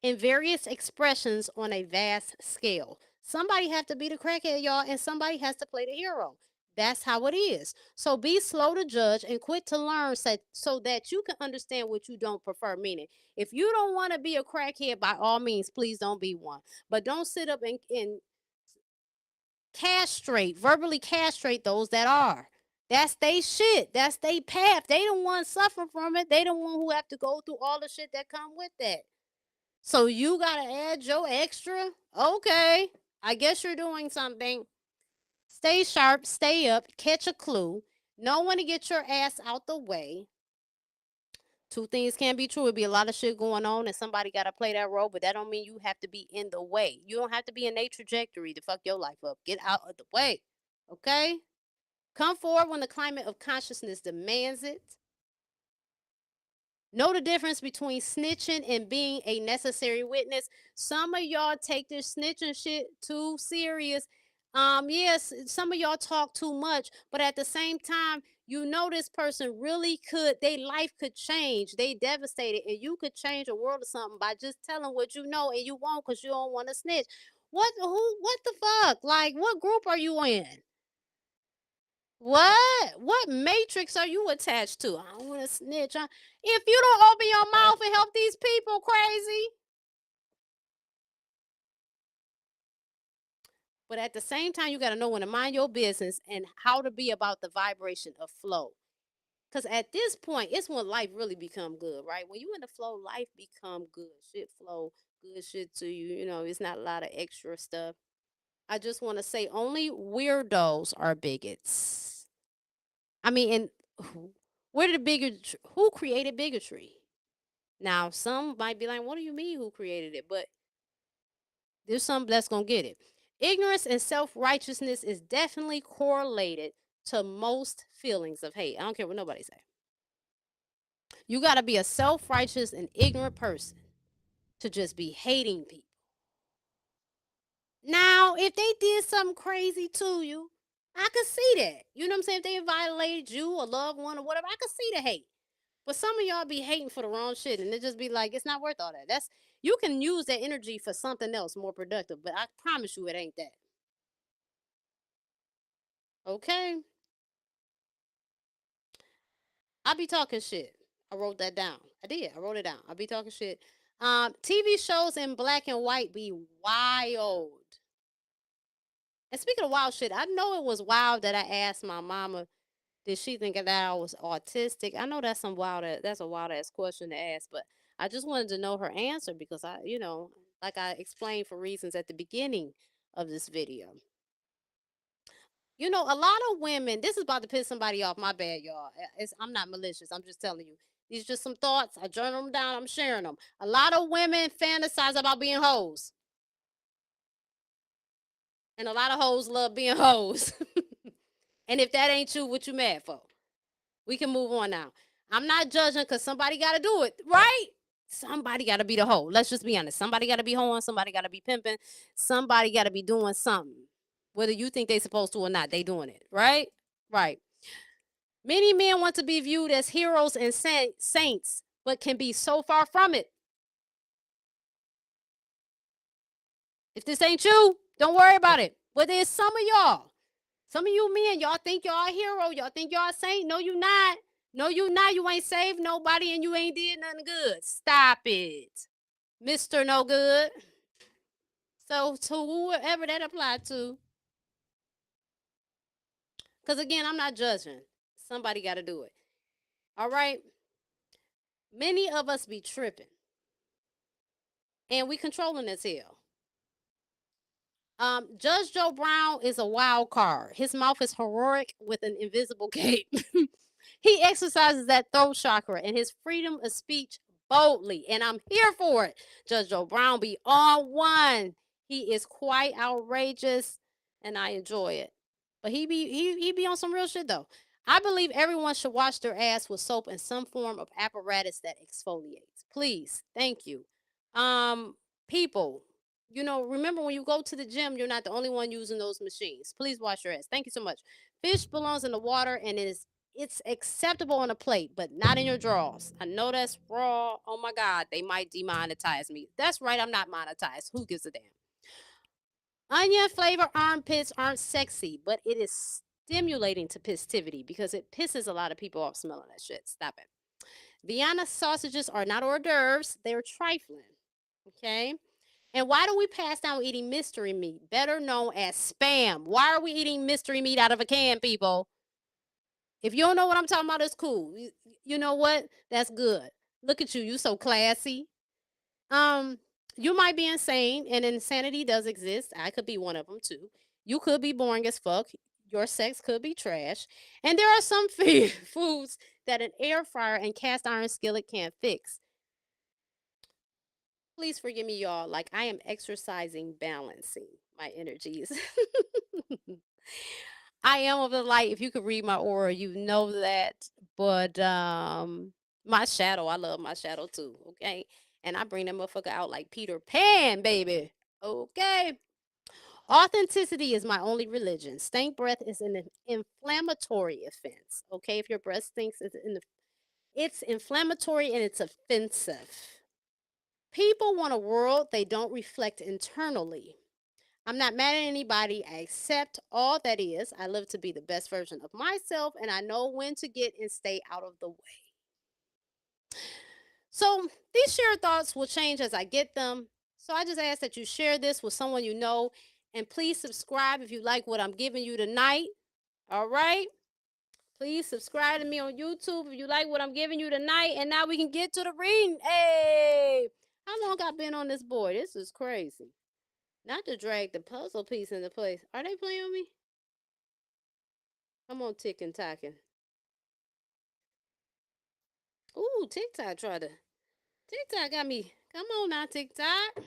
in various expressions on a vast scale. Somebody has to be the crackhead, y'all, and somebody has to play the hero. That's how it is. So be slow to judge and quick to learn so that you can understand what you don't prefer. Meaning, if you don't want to be a crackhead, by all means, please don't be one. But don't sit up and verbally castrate those that are. That's they shit. That's they path. They don't want to suffer from it. They don't want who have to go through all the shit that come with that. So you gotta add your extra? Okay. I guess you're doing something. Stay sharp, stay up, catch a clue. Know when to get your ass out the way. Two things can be true. It'd be a lot of shit going on and somebody gotta play that role, but that don't mean you have to be in the way. You don't have to be in a trajectory to fuck your life up. Get out of the way. Okay? Come forward when the climate of consciousness demands it. Know the difference between snitching and being a necessary witness. Some of y'all take this snitching shit too serious. Yes, some of y'all talk too much, but at the same time, you know this person really could, their life could change. They devastated, and you could change the world or something by just telling what you know, and you won't because you don't want to snitch. What the fuck? Like, what group are you in? What matrix are you attached to? I don't want to snitch. If you don't open your mouth and help these people, crazy. But at the same time, you got to know when to mind your business and how to be about the vibration of flow. Because at this point, it's when life really become good, right? When you in the flow, life become good. Shit flow, good shit to you. You know, it's not a lot of extra stuff. I just want to say only weirdos are bigots. I mean, and where did who created bigotry? Now, some might be like, what do you mean who created it? But there's some that's going to get it. Ignorance and self-righteousness is definitely correlated to most feelings of hate. I don't care what nobody say. You got to be a self-righteous and ignorant person to just be hating people. Now, if they did something crazy to you, I could see that. You know what I'm saying? If they violated you, a loved one, or whatever, I could see the hate. But some of y'all be hating for the wrong shit, and it just be like, it's not worth all that. You can use that energy for something else more productive, but I promise you it ain't that. Okay? I be talking shit. I wrote that down. I did. I wrote it down. I be talking shit. TV shows in black and white be wild. And speaking of wild shit, I know it was wild that I asked my mama, did she think that I was autistic? I know that's a wild ass question to ask, but I just wanted to know her answer because like I explained for reasons at the beginning of this video. You know, a lot of women, this is about to piss somebody off. My bad, y'all. I'm not malicious. I'm just telling you. These are just some thoughts. I journal them down. I'm sharing them. A lot of women fantasize about being hoes. And a lot of hoes love being hoes. And if that ain't you, what you mad for? We can move on now. I'm not judging because somebody got to do it, right? Somebody got to be the hoe. Let's just be honest. Somebody got to be hoeing. Somebody got to be pimping. Somebody got to be doing something. Whether you think they supposed to or not, they doing it, right? Right. Many men want to be viewed as heroes and saints, but can be so far from it. If this ain't you, don't worry about it. But there's some of y'all. Some of you men, y'all think y'all a hero. Y'all think y'all a saint. No, you not. No, you not. You ain't saved nobody and you ain't did nothing good. Stop it. Mr. No Good. So to whoever that applied to. Because again, I'm not judging. Somebody got to do it. All right. Many of us be tripping. and we controlling as hell. Judge Joe Brown is a wild card. His mouth is heroic with an invisible cape. He exercises that throat chakra and his freedom of speech boldly, and I'm here for it. Judge Joe Brown be on one. He is quite outrageous, and I enjoy it. But he be on some real shit though. I believe everyone should wash their ass with soap and some form of apparatus that exfoliates. Please, thank you. People, remember when you go to the gym, you're not the only one using those machines. Please wash your ass. Thank you so much. Fish belongs in the water and it's acceptable on a plate, but not in your drawers. I know that's raw. Oh my God, they might demonetize me. That's right, I'm not monetized. Who gives a damn? Onion flavor armpits aren't sexy, but it is stimulating to pistivity because it pisses a lot of people off smelling that shit. Stop it. Vienna sausages are not hors d'oeuvres, they're trifling. Okay? And why do we pass down eating mystery meat, better known as spam? Why are we eating mystery meat out of a can, people? If you don't know what I'm talking about, it's cool. You know what? That's good. Look at you. You so classy. You might be insane, and insanity does exist. I could be one of them too. You could be boring as fuck. Your sex could be trash. And there are some foods that an air fryer and cast iron skillet can't fix. Please forgive me, y'all. Like, I am exercising balancing my energies. I am of the light. If you could read my aura, you know that. But my shadow, I love my shadow too. Okay. And I bring that motherfucker out like Peter Pan, baby. Okay. Authenticity is my only religion. Stank breath is an inflammatory offense. Okay. If your breath stinks, it's inflammatory and it's offensive. People want a world they don't reflect internally. I'm not mad at anybody. I accept all that is. I live to be the best version of myself, and I know when to get and stay out of the way. So these shared thoughts will change as I get them. So I just ask that you share this with someone you know, and please subscribe if you like what I'm giving you tonight. All right? Please subscribe to me on YouTube if you like what I'm giving you tonight. And now we can get to the reading. Hey, how long I been on this board? This is crazy. Not to drag the puzzle piece into place. Are they playing with me? I'm on ticking tocking. Ooh, TikTok TikTok got me. Come on now, TikTok.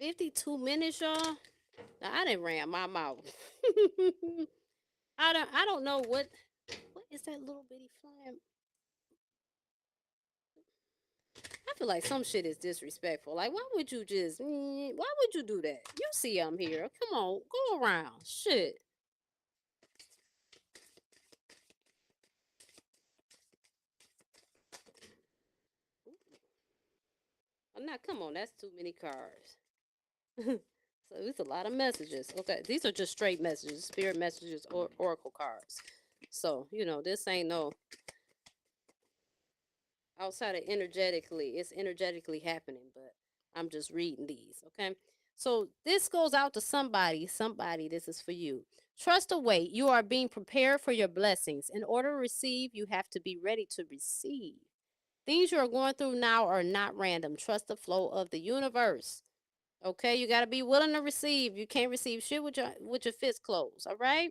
52 minutes, y'all. Now, I didn't ran my mouth. I don't know what is that little bitty flying. I feel like some shit is disrespectful. Like, why would you do that? You see I'm here. Come on, go around. Shit. Oh, now, come on. That's too many cards. So it's a lot of messages. Okay, these are just straight messages, spirit messages, or oracle cards. So, this ain't no outside of energetically. It's energetically happening, but I'm just reading these, okay? So this goes out to somebody. Somebody, this is for you. Trust the wait. You are being prepared for your blessings. In order to receive, you have to be ready to receive. Things you are going through now are not random. Trust the flow of the universe. Okay, you got to be willing to receive. You can't receive shit with your fist closed, all right?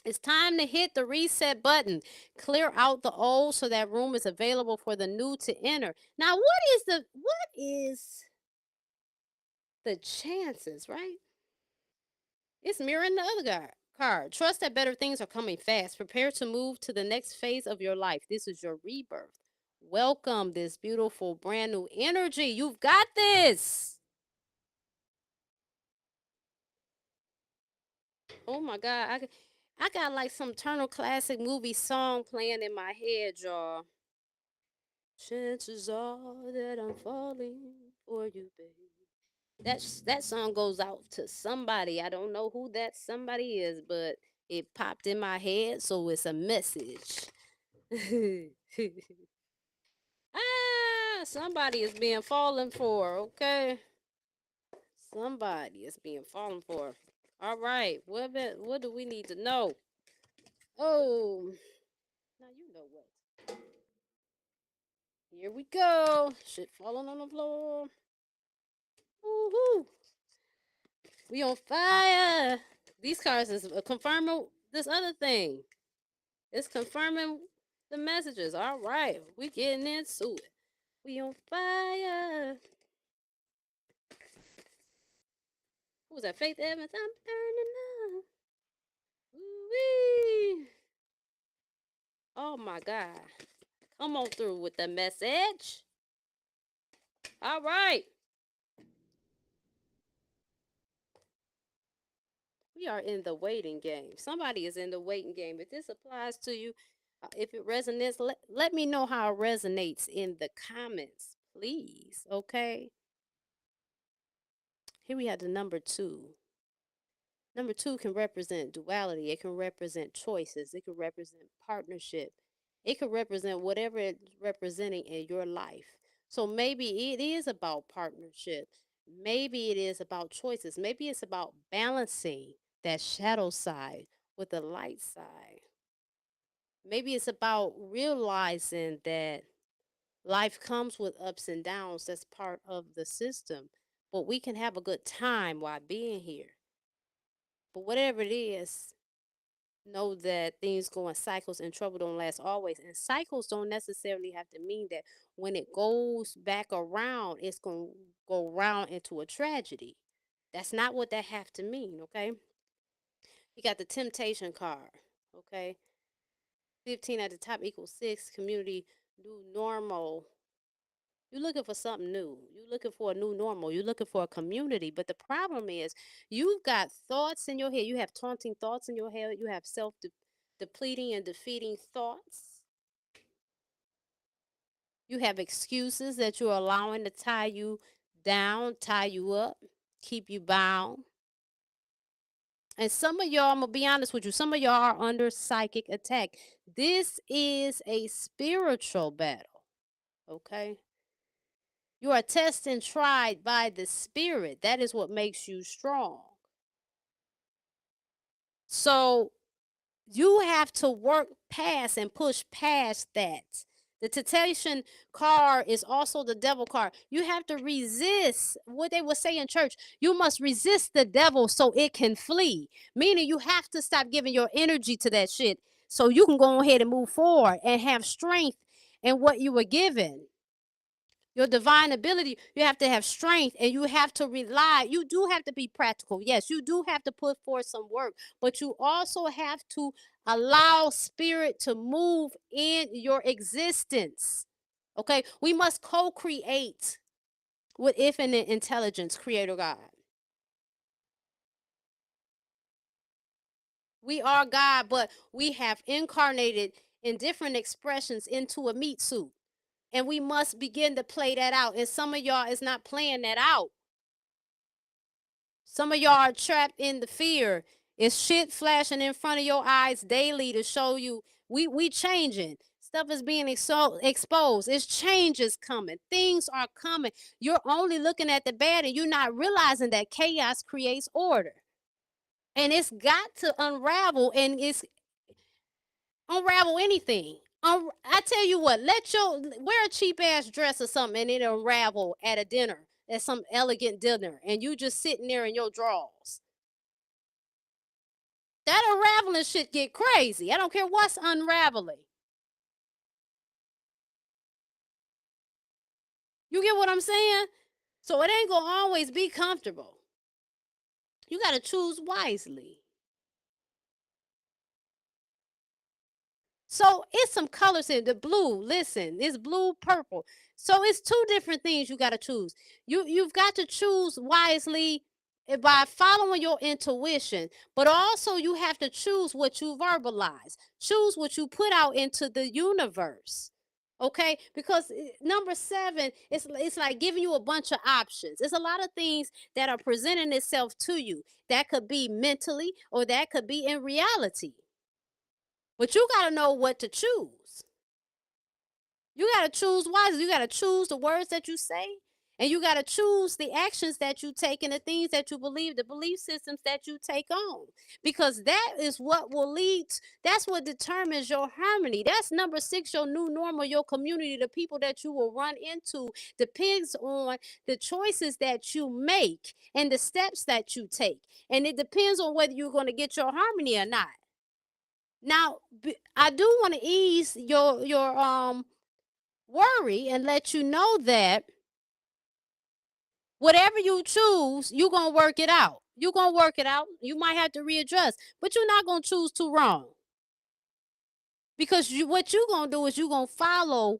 It's time to hit the reset button. Clear out the old so that room is available for the new to enter. Now, what is the chances, right? It's mirroring the other card. Trust that better things are coming fast. Prepare to move to the next phase of your life. This is your rebirth. Welcome this beautiful brand new energy. You've got this. Oh my God. I got like some Turner classic movie song playing in my head, y'all. Chances are that I'm falling for you, babe. That song goes out to somebody. I don't know who that somebody is, but it popped in my head, so it's a message. Somebody is being fallen for, okay? Somebody is being fallen for. All right, what do we need to know? Oh, now you know what. Here we go. Shit falling on the floor. Woohoo. We on fire. These cards is confirming this other thing. It's confirming the messages. All right. We getting into it. We on fire. Who was that? Faith Evans. I'm burning up. Woo-wee. Oh my God. Come on through with the message. All right. We are in the waiting game. Somebody is in the waiting game. If this applies to you, if it resonates, let me know how it resonates in the comments, please. Okay. Here we have the number 2. Number 2 can represent duality. It can represent choices. It can represent partnership. It can represent whatever it's representing in your life. So maybe it is about partnership. Maybe it is about choices. Maybe it's about balancing that shadow side with the light side. Maybe it's about realizing that life comes with ups and downs. That's part of the system. But we can have a good time while being here. But whatever it is, know that things go in cycles and trouble don't last always. And cycles don't necessarily have to mean that when it goes back around, it's going to go around into a tragedy. That's not what that have to mean, okay? You got the temptation card, okay? 15 at the top equals 6. Community, new normal. You're looking for something new. You're looking for a new normal. You're looking for a community. But the problem is you've got thoughts in your head. You have taunting thoughts in your head. You have self-depleting and defeating thoughts. You have excuses that you're allowing to tie you down, tie you up, keep you bound. And some of y'all, I'm going to be honest with you, some of y'all are under psychic attack. This is a spiritual battle, okay? You are tested and tried by the Spirit. That is what makes you strong. So you have to work past and push past that. The temptation card is also the devil card. You have to resist what they would say in church. You must resist the devil so it can flee. Meaning you have to stop giving your energy to that shit so you can go ahead and move forward and have strength in what you were given. Your divine ability, you have to have strength and you have to rely. You do have to be practical. Yes, you do have to put forth some work, but you also have to allow spirit to move in your existence. Okay, we must co-create with infinite intelligence, Creator God. We are God, but we have incarnated in different expressions into a meat suit. And we must begin to play that out. And some of y'all is not playing that out. Some of y'all are trapped in the fear. It's shit flashing in front of your eyes daily to show you we changing. Stuff is being exposed. It's changes coming. Things are coming. You're only looking at the bad and you're not realizing that chaos creates order. And it's got to unravel, and it's unravel anything. I tell you what, wear a cheap ass dress or something and it unravel at a dinner, at some elegant dinner, and you just sitting there in your drawers. That unraveling shit get crazy. I don't care what's unraveling. You get what I'm saying? So it ain't gonna always be comfortable. You gotta choose wisely. So it's some colors in the blue. Listen, it's blue, purple. So it's 2 different things you got to choose. You've got to choose wisely by following your intuition, but also you have to choose what you verbalize. Choose what you put out into the universe. Okay, because number 7, it's like giving you a bunch of options. It's a lot of things that are presenting itself to you. That could be mentally or that could be in reality. But you got to know what to choose. You got to choose wisely. You got to choose the words that you say And you got to choose the actions that you take and the things that you believe, the belief systems that you take on. Because that is what will lead, that's what determines your harmony. That's number 6, your new normal, your community, the people that you will run into depends on the choices that you make and the steps that you take. And it depends on whether you're going to get your harmony or not. Now, I do want to ease your worry and let you know that whatever you choose, you're going to work it out. You're going to work it out. You might have to readjust, but you're not going to choose too wrong. Because what you're going to do is you're going to follow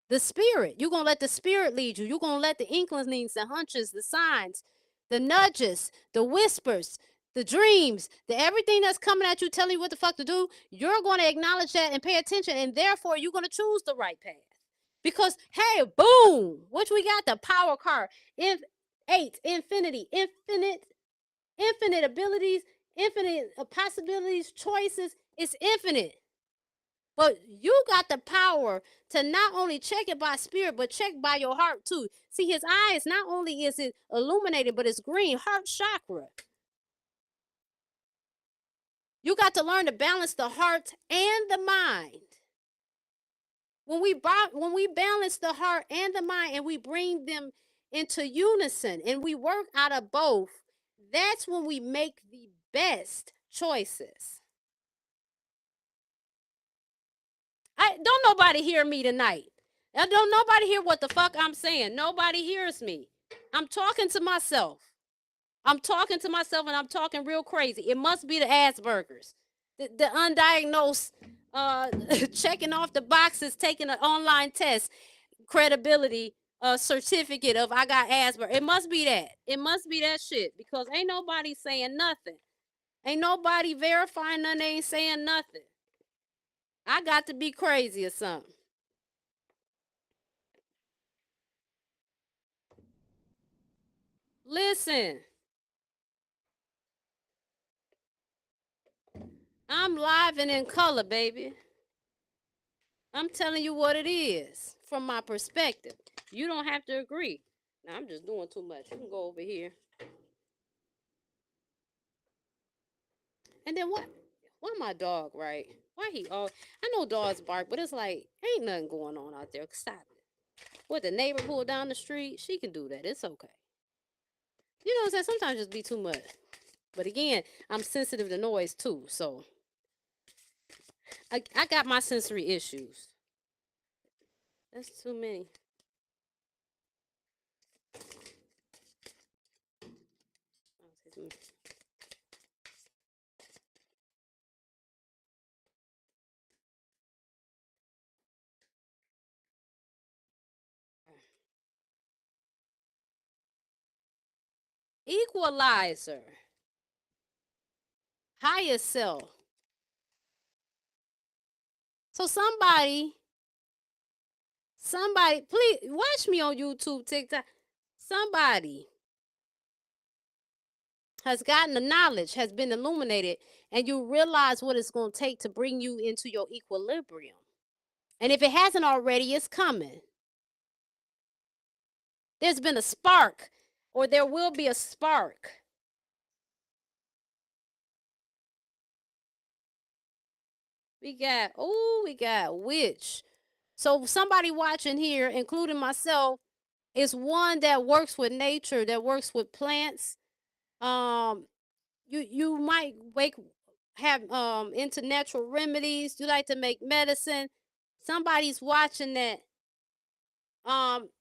the spirit. You're going to let the spirit lead you. You're going to let the inklings, the hunches, the signs, the nudges, the whispers, the dreams, the everything that's coming at you, telling you what the fuck to do. You're going to acknowledge that and pay attention. And therefore, you're going to choose the right path. Because, hey, boom, what we got? The power card. 8, infinity, infinite abilities, infinite possibilities, choices. It's infinite. But you got the power to not only check it by spirit, but check by your heart too. See, his eyes, not only is it illuminated, but it's green, heart chakra. You got to learn to balance the heart and the mind. When we balance the heart and the mind and we bring them into unison and we work out of both, that's when we make the best choices. Don't nobody hear me tonight. Don't nobody hear what the fuck I'm saying. Nobody hears me. I'm talking to myself. I'm talking to myself and I'm talking real crazy. It must be the Asperger's. The undiagnosed, checking off the boxes, taking an online test, credibility, certificate of I got Asperger's. It must be that. It must be that shit because ain't nobody saying nothing. Ain't nobody verifying nothing. They ain't saying nothing. I got to be crazy or something. Listen, I'm live and in color, baby. I'm telling you what it is from my perspective. You don't have to agree. Now, I'm just doing too much. You can go over here. And then what? Why my dog, right? Why he? Oh, I know dogs bark, but it's like ain't nothing going on out there. Stop it. What, the neighbor pulled down the street? She can do that. It's okay. You know what I'm saying? Sometimes just be too much. But again, I'm sensitive to noise too, so I got my sensory issues. That's too many. Equalizer. Higher self. So somebody, please watch me on YouTube, TikTok. Somebody has gotten the knowledge, has been illuminated, and you realize what it's going to take to bring you into your equilibrium. And if it hasn't already, it's coming. There's been a spark, or there will be a spark. We got witch. So somebody watching here, including myself, is one that works with nature, that works with plants. You might have into natural remedies. You like to make medicine. Somebody's watching that.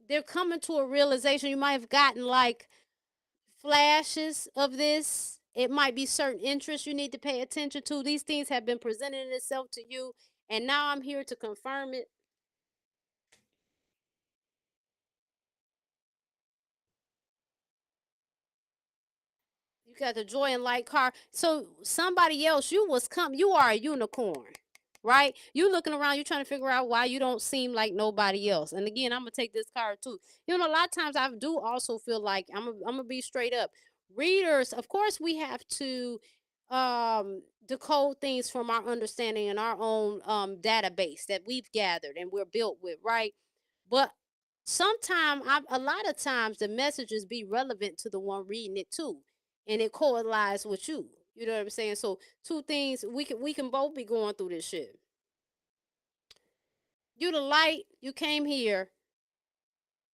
They're coming to a realization. You might have gotten like flashes of this. It might be certain interests you need to pay attention to. These things have been presenting itself to you, and now I'm here to confirm it. You got the joy and light card. So somebody else, you are a unicorn, right? You looking around, you trying to figure out why you don't seem like nobody else. And again, I'm gonna take this card too. You know, a lot of times I do also feel like I'm gonna be straight up. Readers, of course, we have to decode things from our understanding and our own database that we've gathered and we're built with, right? But sometimes, a lot of times, the messages be relevant to the one reading it too, and it correlates with you. You know what I'm saying? So two things, we can both be going through this shit. You the light, you came here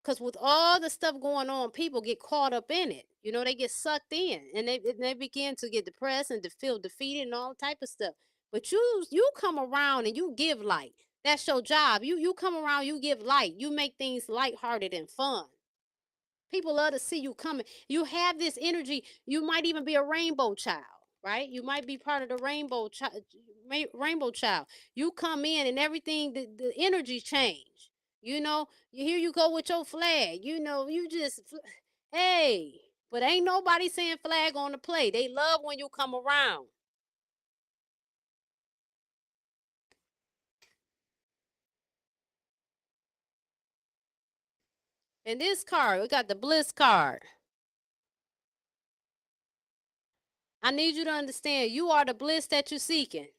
because with all the stuff going on, people get caught up in it. You know, they get sucked in, and they begin to get depressed and to feel defeated and all type of stuff. But you come around and you give light. That's your job. You come around, you give light. You make things lighthearted and fun. People love to see you coming. You have this energy. You might even be a rainbow child, right? You might be part of the rainbow child. Rainbow child. You come in and everything. The energy change. You know. Here you go with your flag. You know. You just, hey. But ain't nobody saying flag on the play. They love when you come around. And this card, we got the bliss card. I need you to understand, you are the bliss that you're seeking.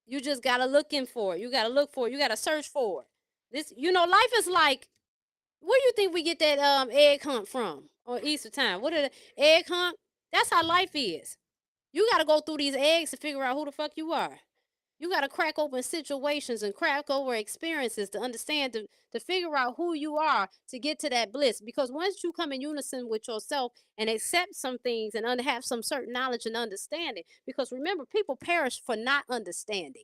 You just gotta looking for it. You gotta look for it. You gotta search for it. This, life is like, where do you think we get that egg hunt from on Easter time? What is the egg hunt? That's how life is. You gotta go through these eggs to figure out who the fuck you are. You gotta crack open situations and crack over experiences to understand, to figure out who you are, to get to that bliss. Because once you come in unison with yourself and accept some things and have some certain knowledge and understanding, because remember, people perish for not understanding.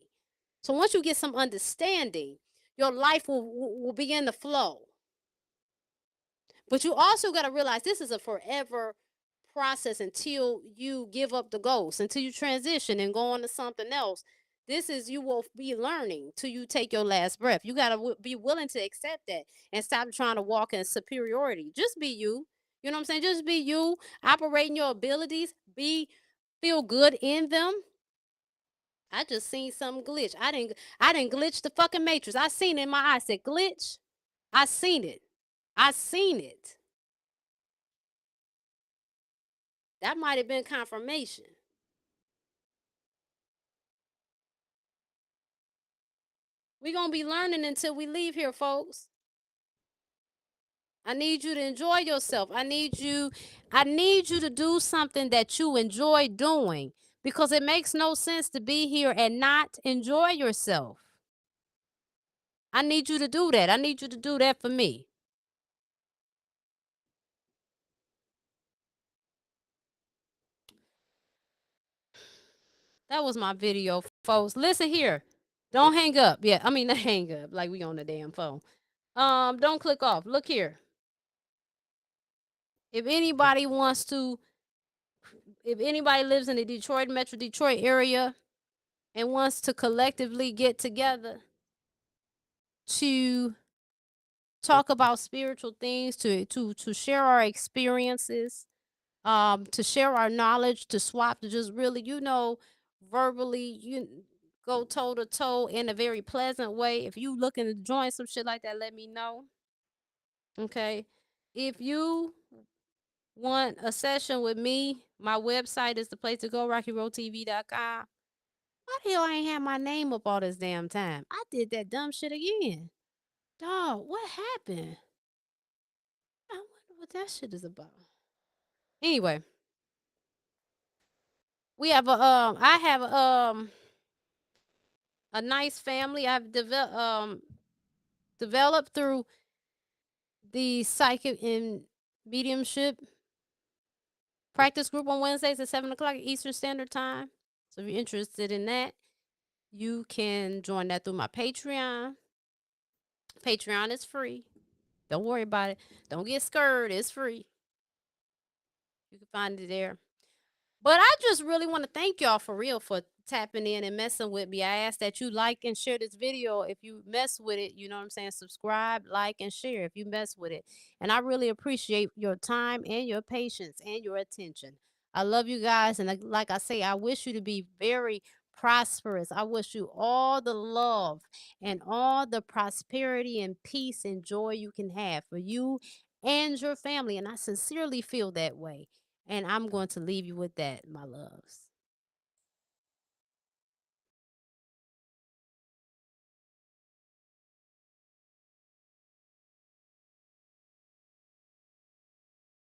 So once you get some understanding, your life will begin to flow. But you also got to realize this is a forever process until you give up the ghost, until you transition and go on to something else. This is, you will be learning till you take your last breath. You got to be willing to accept that and stop trying to walk in superiority. Just be you. You know what I'm saying? Just be you, operating your abilities, feel good in them. I just seen something glitch. I didn't glitch the fucking matrix. I seen it in my eyes. Said glitch. I seen it. I seen it. That might have been confirmation. We're gonna be learning until we leave here, folks. I need you to enjoy yourself. I need you to do something that you enjoy doing, because it makes no sense to be here and not enjoy yourself. I need you to do that. I need you to do that for me. That was my video, folks. Listen here. Don't hang up. Yeah, I mean, not hang up like we on the damn phone. Don't click off. Look here. If anybody wants to, if anybody lives in the Detroit, Metro Detroit area and wants to collectively get together to talk about spiritual things, to share our experiences, to share our knowledge, to swap, to just really, verbally, go toe to toe in a very pleasant way. If you looking to join some shit like that, let me know. Okay. If you want a session with me, my website is the place to go, RockyRoadTV.com. Why the hell I ain't have my name up all this damn time? I did that dumb shit again. Dog, what happened? I wonder what that shit is about. Anyway, we have I have a nice family I've developed through the psychic and mediumship practice group on Wednesdays at 7 o'clock Eastern Standard Time. So if you're interested in that, you can join that through my Patreon. Patreon is free. Don't worry about it. Don't get scared. It's free. You can find it there. But I just really want to thank y'all for real for tapping in and messing with me. I ask that you like and share this video. If you mess with it, you know what I'm saying? Subscribe, like, and share if you mess with it. And I really appreciate your time and your patience and your attention. I love you guys. And like I say, I wish you to be very prosperous. I wish you all the love and all the prosperity and peace and joy you can have for you and your family. And I sincerely feel that way. And I'm going to leave you with that, my loves.